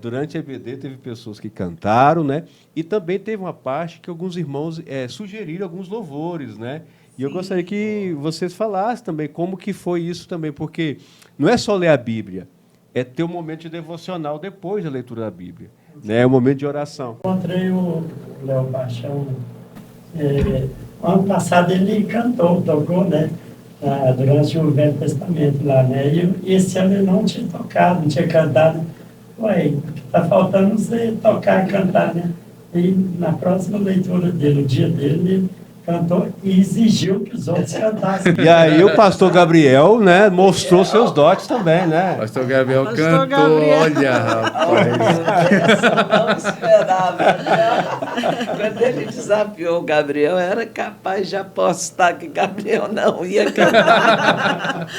durante a EBD teve pessoas que cantaram, né? E também teve uma parte que alguns irmãos sugeriram alguns louvores, né? E eu gostaria que vocês falassem também como que foi isso também, porque não é só ler a Bíblia, é ter um momento de devocional depois da leitura da Bíblia, né? É um momento de oração. Encontrei o Léo Paixão. Ano passado ele tocou, né? Durante o Velho Testamento lá, né? E esse ano ele não tinha tocado, não tinha cantado. Ué, está faltando você tocar e cantar, né? E na próxima leitura dele, o dia dele, ele cantou e exigiu que os outros cantassem. E aí o pastor Gabriel, né, mostrou seus dotes também, né? Pastor Gabriel Pastor cantou, Gabriel. olha, rapaz. Não esperava. Quando ele desafiou o Gabriel, era capaz de apostar que Gabriel não ia cantar.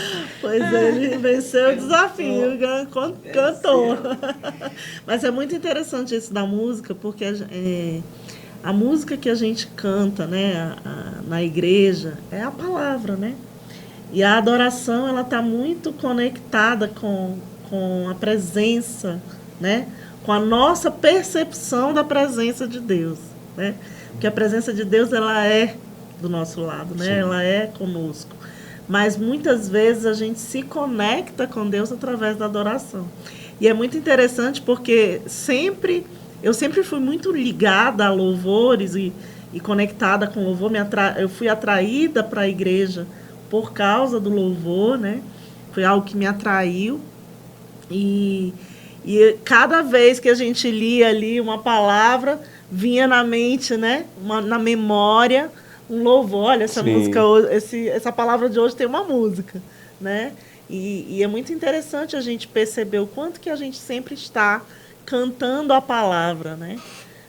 Pois ele venceu o desafio, cantou. Mas é muito interessante isso da música, porque a música que a gente canta, né, na igreja é a palavra, né? E a adoração, ela está muito conectada com a presença, né? Com a nossa percepção da presença de Deus, né? Porque a presença de Deus, ela é do nosso lado, né? Sim. Ela é conosco. Mas muitas vezes a gente se conecta com Deus através da adoração. E é muito interessante porque eu sempre fui muito ligada a louvores e conectada com louvor. Eu fui atraída para a igreja por causa do louvor, né? Foi algo que me atraiu. E cada vez que a gente lia ali uma palavra, vinha na mente, né? Na memória, um louvor. Olha, essa música, essa palavra de hoje tem uma música, né? E é muito interessante a gente perceber o quanto que a gente sempre está cantando a palavra, né?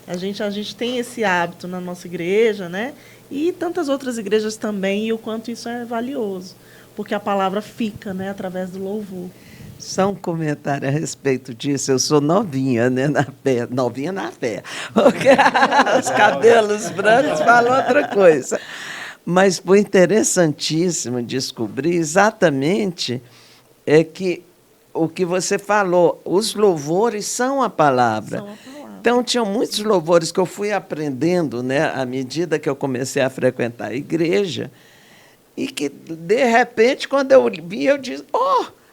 A gente tem esse hábito na nossa igreja, né? E tantas outras igrejas também, e o quanto isso é valioso, porque a palavra fica, né, através do louvor. Só um comentário a respeito disso. Eu sou novinha, né, na fé. Novinha na fé. Porque os cabelos brancos falam outra coisa. Mas foi interessantíssimo descobrir exatamente que o que você falou, os louvores são a palavra. Então, tinham muitos louvores que eu fui aprendendo, né, à medida que eu comecei a frequentar a igreja, e que, de repente, quando eu vi, eu disse,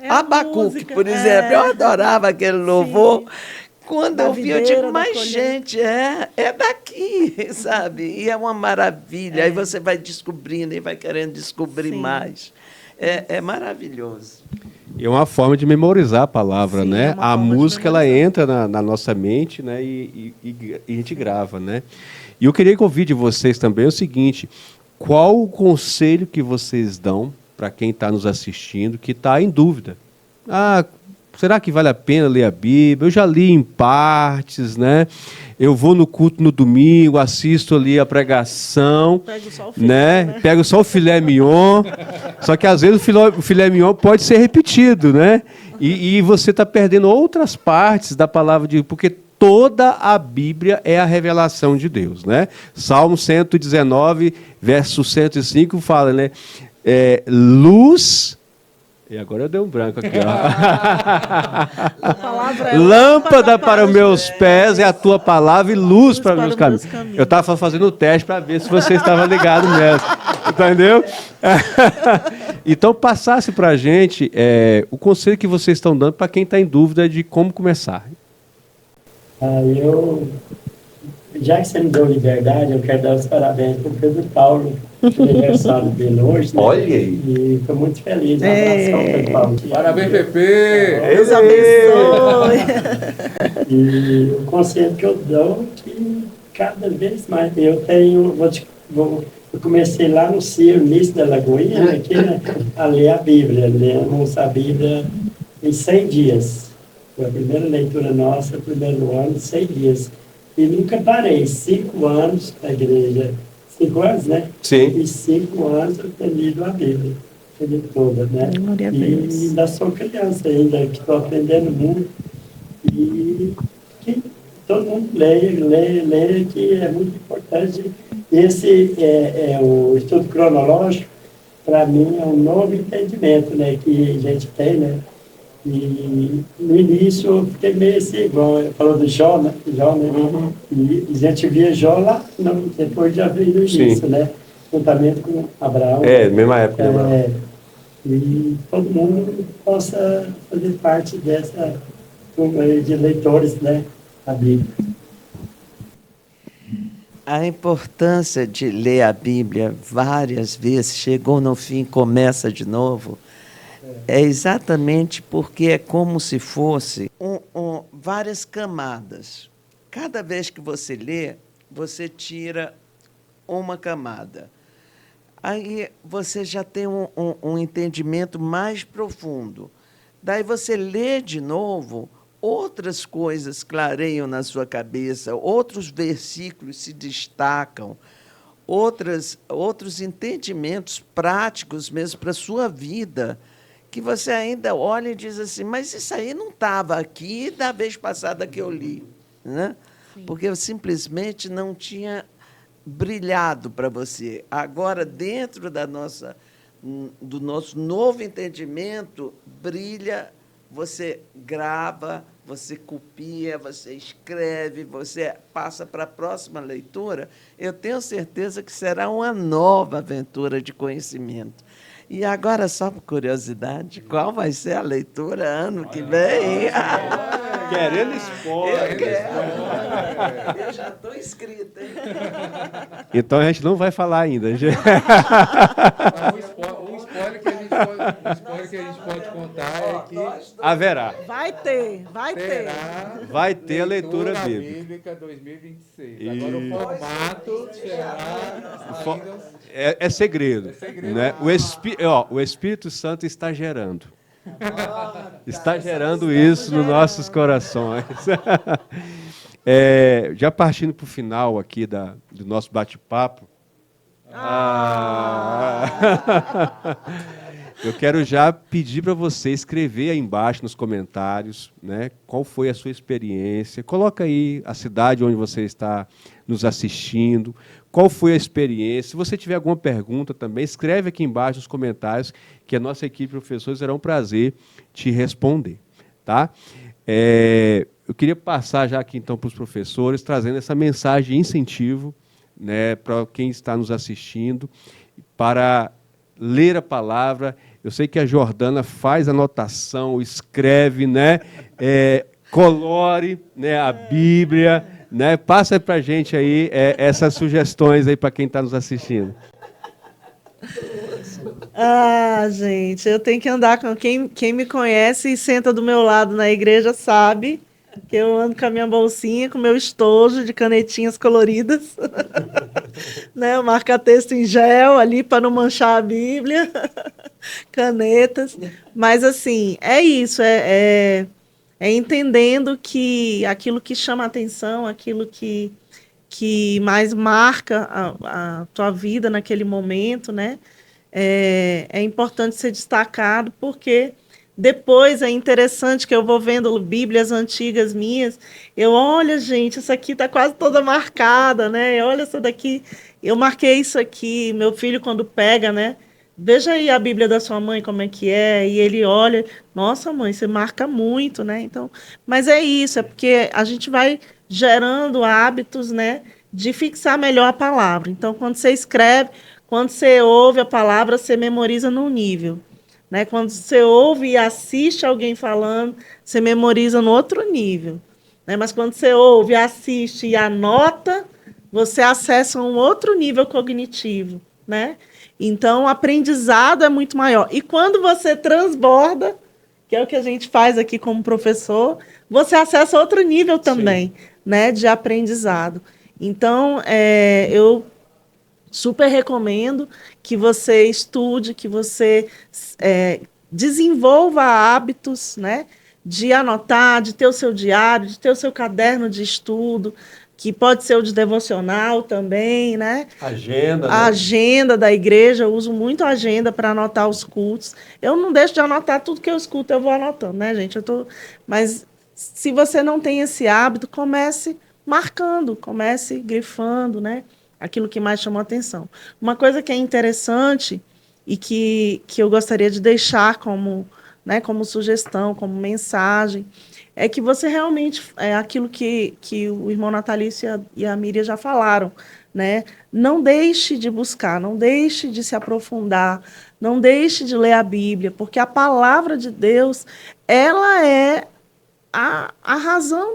Abacuque, por exemplo, eu adorava aquele louvor. Sim. Quando eu vi, eu digo, mas, gente, é daqui, sabe? E é uma maravilha. Aí você vai descobrindo e vai querendo descobrir mais. É maravilhoso. E é uma forma de memorizar a palavra, Sim, né? É a música, ela entra na nossa mente, né? E a gente grava, né? E eu queria ouvir de vocês também o seguinte: qual o conselho que vocês dão para quem está nos assistindo, que está em dúvida? Será que vale a pena ler a Bíblia? Eu já li em partes, né? Eu vou no culto no domingo, assisto ali a pregação, Pego só o filé, né? Pego só o filé mignon. Só que às vezes o filé mignon pode ser repetido, né? E você está perdendo outras partes da palavra de Deus, porque toda a Bíblia é a revelação de Deus, né? Salmo 119, verso 105 fala, né? Luz. E agora eu dei um branco aqui, ó. A palavra é lâmpada para os meus pés é a tua palavra e luz para os meus caminhos. Eu estava fazendo o teste para ver se você estava ligado mesmo. Entendeu? Então, passasse para a gente o conselho que vocês estão dando para quem está em dúvida de como começar. Já que você me deu liberdade, eu quero dar os parabéns para o Pedro Paulo, aniversário dele hoje. Né? Olha aí. E estou muito feliz. Um abração, Pedro Paulo. Parabéns, Pepe! Deus abençoe! E o conselho que eu dou é que cada vez mais eu comecei lá no início da Lagoinha, aqui, né, a ler a Bíblia. Lemos a Bíblia em 100 dias. Foi a primeira leitura nossa, primeiro ano, 100 dias. E nunca parei, 5 anos na igreja. 5 anos, né? Sim. E 5 anos eu tenho lido a Bíblia, toda, né? Glória a Deus. E ainda sou criança ainda, que estou aprendendo muito. E que todo mundo leia, que é muito importante. Esse o estudo cronológico, para mim, é um novo entendimento, né? Que a gente tem, né? E no início eu fiquei meio assim, igual falou do Jó, né? Uhum. E a gente via Jó lá, depois de abrir no início, né? Juntamente com Abraão. Mesma época de Abraão. E todo mundo possa fazer parte dessa turma de leitores, né? Da Bíblia. A importância de ler a Bíblia várias vezes, chegou no fim, começa de novo, é exatamente porque é como se fosse várias camadas. Cada vez que você lê, você tira uma camada. Aí você já tem um entendimento mais profundo. Daí você lê de novo, outras coisas clareiam na sua cabeça, outros versículos se destacam, outros entendimentos práticos mesmo para a sua vida, que você ainda olha e diz assim, mas isso aí não estava aqui da vez passada que eu li, né? Porque eu simplesmente não tinha brilhado para você. Agora, dentro do nosso novo entendimento, brilha, você grava, você copia, você escreve, você passa para a próxima leitura. Eu tenho certeza que será uma nova aventura de conhecimento. E agora, só por curiosidade, qual vai ser a leitura ano que vem? Querendo spoiler. Eu já estou inscrita, hein? Então a gente não vai falar ainda. Um spoiler que a gente pode contar é que haverá. Vai ter. Vai ter a leitura bíblica. 2026. Agora o formato será é segredo. Né? O Espírito Santo está gerando. Está gerando isso nos nossos corações. Já partindo para o final aqui do nosso bate-papo, eu quero já pedir para você escrever aí embaixo nos comentários, né, qual foi a sua experiência. Coloca aí a cidade onde você está nos assistindo, qual foi a experiência. Se você tiver alguma pergunta também, escreve aqui embaixo nos comentários, que a nossa equipe de professores será um prazer te responder. Tá? Eu queria passar já aqui então para os professores, trazendo essa mensagem de incentivo, né, para quem está nos assistindo, para ler a palavra. Eu sei que a Jordana faz anotação, escreve, né, colore, né, a Bíblia, né, passa para a gente aí essas sugestões aí para quem está nos assistindo. Gente, eu tenho que andar com quem me conhece e senta do meu lado na igreja sabe que eu ando com a minha bolsinha, com o meu estojo de canetinhas coloridas, né? Marca-texto em gel ali para não manchar a Bíblia, canetas. Mas, assim, é isso, é entendendo que aquilo que chama a atenção, aquilo que mais marca a tua vida naquele momento, né? É importante ser destacado, porque depois é interessante que eu vou vendo Bíblias antigas minhas, olha, gente, essa aqui está quase toda marcada, né? Olha essa daqui, eu marquei isso aqui, meu filho quando pega, né? Veja aí a Bíblia da sua mãe, como é que é, e ele olha, nossa mãe, você marca muito, né? Então, mas é isso, é porque a gente vai gerando hábitos, né, de fixar melhor a palavra. Então, quando você escreve, quando você ouve a palavra, você memoriza num nível. Né? Quando você ouve e assiste alguém falando, você memoriza no outro nível. Né? Mas quando você ouve, assiste e anota, você acessa um outro nível cognitivo. Né? Então, o aprendizado é muito maior. E quando você transborda, que é o que a gente faz aqui como professor, você acessa outro nível também, né, de aprendizado. Então, eu super recomendo que você estude, que você desenvolva hábitos, né, de anotar, de ter o seu diário, de ter o seu caderno de estudo, que pode ser o de devocional também, né? Agenda, a agenda da igreja, eu uso muito a agenda para anotar os cultos. Eu não deixo de anotar tudo que eu escuto, eu vou anotando, né, gente? Mas se você não tem esse hábito, comece marcando, comece grifando, né? Aquilo que mais chamou a atenção. Uma coisa que é interessante e que eu gostaria de deixar como, né, como sugestão, como mensagem, é que você realmente, aquilo que o irmão Natalício e a Miriam já falaram, né? Não deixe de buscar, não deixe de se aprofundar, não deixe de ler a Bíblia, porque a palavra de Deus, ela é a razão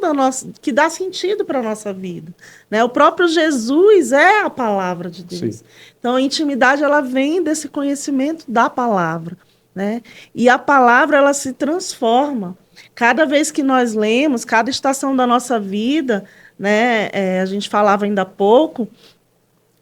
que dá sentido para a nossa vida. Né? O próprio Jesus é a palavra de Deus. Sim. Então, a intimidade ela vem desse conhecimento da palavra. Né? E a palavra ela se transforma. Cada vez que nós lemos, cada estação da nossa vida, né? A gente falava ainda há pouco,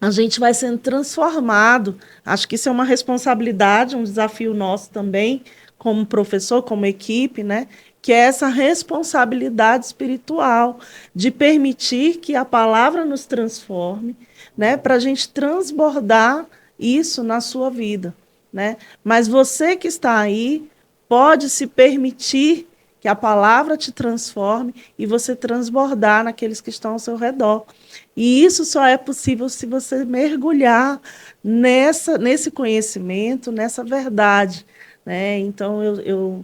a gente vai sendo transformado. Acho que isso é uma responsabilidade, um desafio nosso também, como professor, como equipe, né? Que é essa responsabilidade espiritual de permitir que a palavra nos transforme, né, para a gente transbordar isso na sua vida. Né? Mas você que está aí pode se permitir que a palavra te transforme e você transbordar naqueles que estão ao seu redor. E isso só é possível se você mergulhar nesse conhecimento, nessa verdade. Né? Então, eu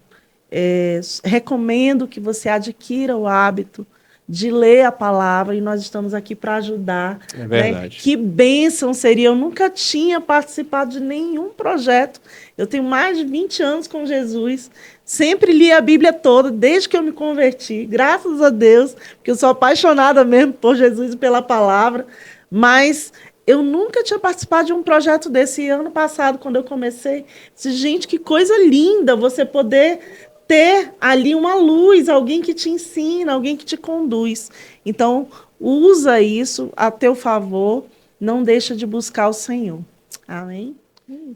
recomendo que você adquira o hábito de ler a palavra, e nós estamos aqui para ajudar. É verdade. Né? Que bênção seria. Eu nunca tinha participado de nenhum projeto. Eu tenho mais de 20 anos com Jesus. Sempre li a Bíblia toda, desde que eu me converti. Graças a Deus, porque eu sou apaixonada mesmo por Jesus e pela palavra. Mas eu nunca tinha participado de um projeto desse. E ano passado, quando eu comecei, disse, gente, que coisa linda você poder ter ali uma luz, alguém que te ensina, alguém que te conduz. Então, usa isso a teu favor, não deixa de buscar o Senhor. Amém?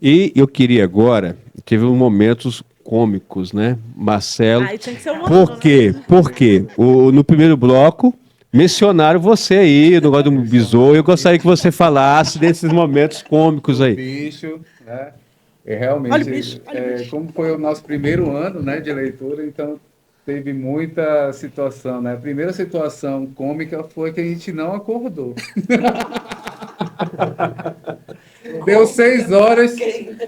E eu queria agora, teve momentos cômicos, né? Marcelo. Tinha que ser uma Por quê? né? Porque no primeiro bloco, mencionaram você aí, no negócio do besouro. Eu gostaria que você falasse desses momentos cômicos aí. Bicho, né? E realmente, Olha o bicho, olha o bicho. como foi o nosso primeiro ano, né, de leitura, então teve muita situação, né? A primeira situação cômica foi que a gente não acordou. Deu 6 horas,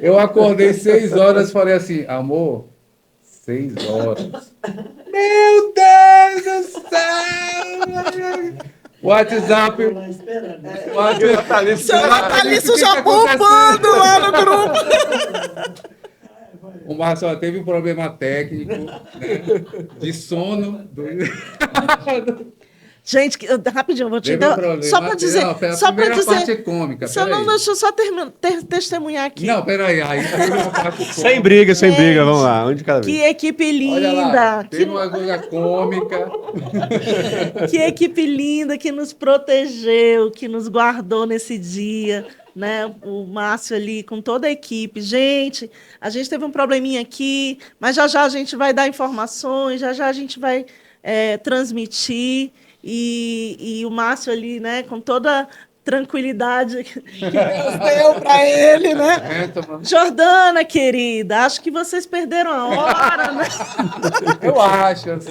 eu acordei 6 horas, falei assim, amor, 6 horas. Meu Deus do céu! WhatsApp. Seu Natalício já poupando lá no grupo. O Márcio ó, teve um problema técnico, né, de sono. Gente, rapidinho, vou te Teve dar. um problema. Só para dizer. Não, a Só para primeira parte é dizer. cômica. Só não, Peraí. deixa eu só testemunhar aqui. Não, peraí. Aí teve uma parte cômica. Sem briga, sem briga, vamos lá. Um de cada Que vez. equipe Olha lá, linda! teve uma coisa cômica. Que equipe linda que nos protegeu, que nos guardou nesse dia, né? O Márcio ali com toda a equipe. Gente, a gente teve um probleminha aqui, mas já já a gente vai dar informações, já já a gente vai transmitir. E o Márcio ali, né, com toda tranquilidade que Deus deu para ele, né? Jordana, querida, acho que vocês perderam a hora, né? Eu acho, assim.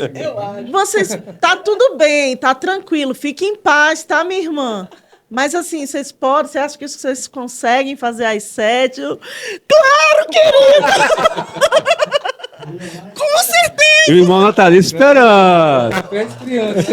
Vocês, tá tudo bem, tá tranquilo, fique em paz, tá, minha irmã? Mas assim, vocês podem, você acha que vocês conseguem fazer às 7? Claro, querida! Com certeza! E o irmão Natalício esperando. Três crianças.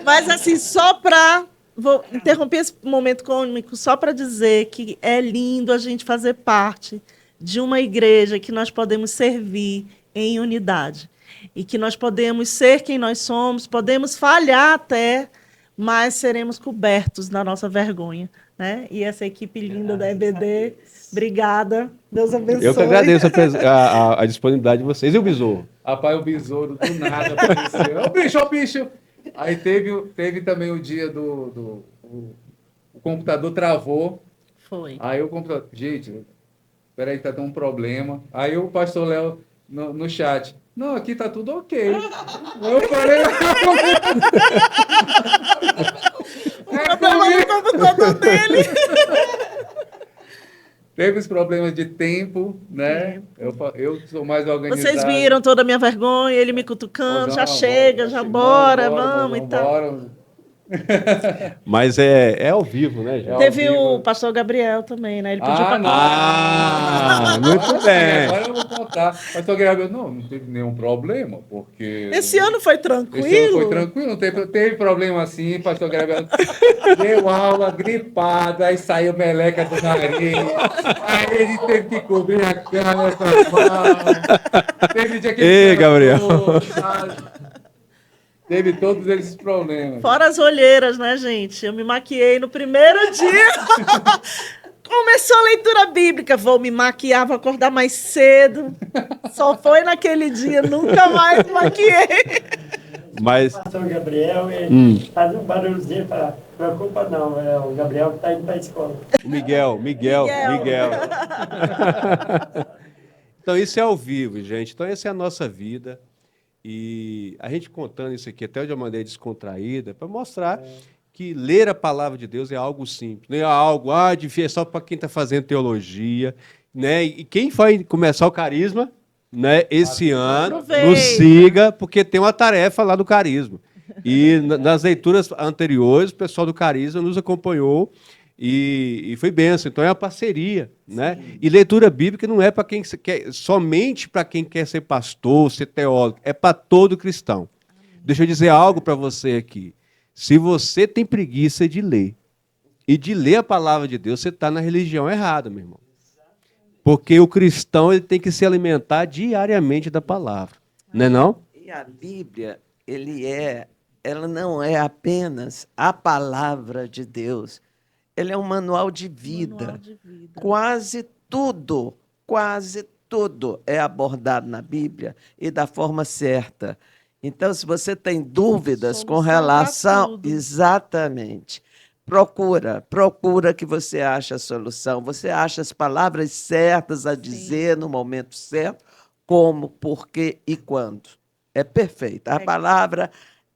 Mas assim, só para... Vou interromper esse momento cômico só para dizer que é lindo a gente fazer parte de uma igreja que nós podemos servir em unidade. E que nós podemos ser quem nós somos, podemos falhar até, mas seremos cobertos da nossa vergonha. Né? E essa equipe linda da EBD, obrigada. Deus abençoe. Eu que agradeço a disponibilidade de vocês. E o besouro? Rapaz, o besouro do nada apareceu. Ô, bicho, ô, bicho! Aí teve também o dia o computador travou. Foi. Aí o computador... Gente, peraí, tá dando um problema. Aí o pastor Léo no chat... Não, aqui tá tudo ok. Eu falei... O problema no computador dele. Teve os problemas de tempo, né? Eu sou mais organizado. Vocês viram toda a minha vergonha, ele me cutucando, já chega, já bora, vamos e tal. Mas é ao vivo, né, gente? Teve o pastor Gabriel também, né? Ele pediu para... Muito bem. Agora eu vou contar. Pastor Gabriel, não teve nenhum problema, porque... Esse ano foi tranquilo? Esse ano foi tranquilo, não teve problema assim, pastor Gabriel deu aula gripado, aí saiu meleca do nariz, aí ele teve que cobrir a cara com as mãos. Teve dia que Ei, Gabriel. Teve todos esses problemas. Fora as olheiras, né, gente? Eu me maquiei no primeiro dia. Começou a leitura bíblica. Vou me maquiar, vou acordar mais cedo. Só foi naquele dia, nunca mais maquiei. Mas... O pastor Gabriel, ele faz um barulhozinho para... Preocupa não, é o Gabriel que está indo para a escola. O Miguel. Então, isso é ao vivo, gente. Então, essa é a nossa vida. E a gente contando isso aqui até de uma maneira descontraída, para mostrar que ler a palavra de Deus é algo simples, não é algo difícil, é só para quem está fazendo teologia. Né? E quem vai começar o carisma, né, esse ano, nos siga, porque tem uma tarefa lá do carisma. E nas leituras anteriores, o pessoal do carisma nos acompanhou e foi bênção. Então é uma parceria, né? E leitura bíblica não é para quem quer, somente para quem quer ser pastor, ser teólogo, é para todo cristão. Deixa eu dizer algo para você aqui. Se você tem preguiça de ler e de ler a palavra de Deus, você está na religião errada, meu irmão. Porque o cristão ele tem que se alimentar diariamente da palavra, não é não? E a Bíblia, ela não é apenas a palavra de Deus. Ele é um manual de vida. Quase tudo é abordado na Bíblia e da forma certa. Então, se você tem dúvidas com relação... Exatamente. Procura que você ache a solução. Você acha as palavras certas a dizer no momento certo, como, por quê e quando. É perfeito. A palavra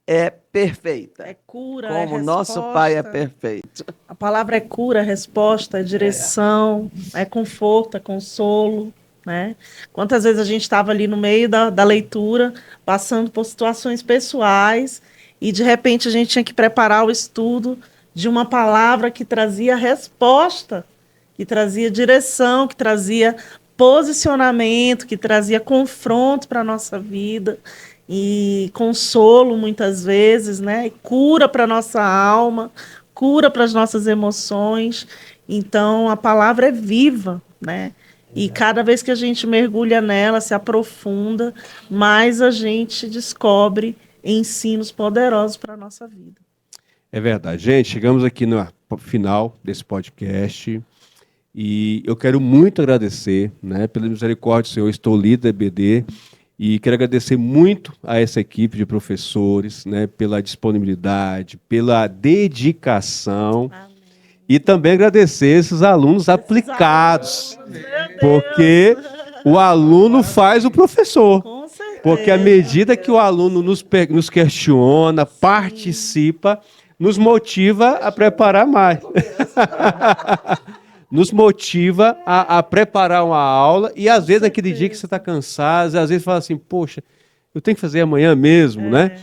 é perfeita. É cura, Como é nosso resposta. Pai é perfeito. A palavra é cura, é resposta, é direção, é conforto, é consolo, né? Quantas vezes a gente estava ali no meio da leitura, passando por situações pessoais, e de repente a gente tinha que preparar o estudo de uma palavra que trazia resposta, que trazia direção, que trazia posicionamento, que trazia confronto para a nossa vida, e consolo muitas vezes, né? E cura para a nossa alma, cura para as nossas emoções. Então, a palavra é viva, né? E cada vez que a gente mergulha nela, se aprofunda, mais a gente descobre ensinos poderosos para a nossa vida. É verdade. Gente, chegamos aqui no final desse podcast e eu quero muito agradecer, né, pela misericórdia do Senhor. Eu estou líder da EBD e quero agradecer muito a essa equipe de professores, né, pela disponibilidade, pela dedicação. Amém. E também agradecer esses alunos aplicados, porque o aluno faz o professor. Com certeza. Porque à medida que o aluno nos questiona, participa, nos motiva a preparar mais. Nos motiva a preparar uma aula e às vezes naquele dia que você está cansado, às vezes fala assim, poxa, eu tenho que fazer amanhã mesmo, né?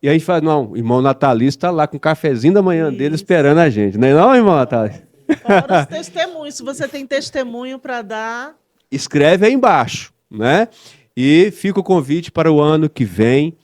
E aí a gente fala, não, o irmão Natalício está lá com o cafezinho da manhã dele esperando a gente. Não é não, irmão Natalício? Fora os testemunhos. Se você tem testemunho para dar... Escreve aí embaixo, né? E fica o convite para o ano que vem.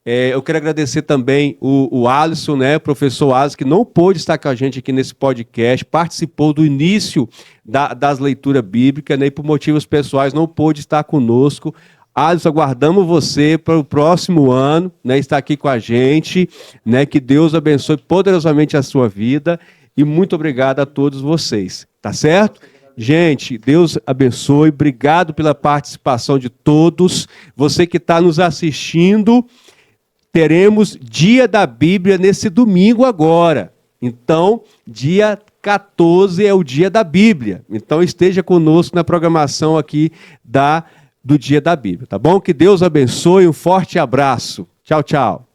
Eu quero agradecer também o Alisson, né, o professor Alisson, que não pôde estar com a gente aqui nesse podcast, participou do início das leituras bíblicas, né, e por motivos pessoais não pôde estar conosco. Alisson, aguardamos você para o próximo ano, né, estar aqui com a gente, né, que Deus abençoe poderosamente a sua vida e muito obrigado a todos vocês, tá certo? Gente, Deus abençoe, obrigado pela participação de todos, você que está nos assistindo. Teremos Dia da Bíblia nesse domingo agora. Então, dia 14 é o Dia da Bíblia. Então, esteja conosco na programação aqui do Dia da Bíblia, tá bom? Que Deus abençoe, um forte abraço. Tchau, tchau.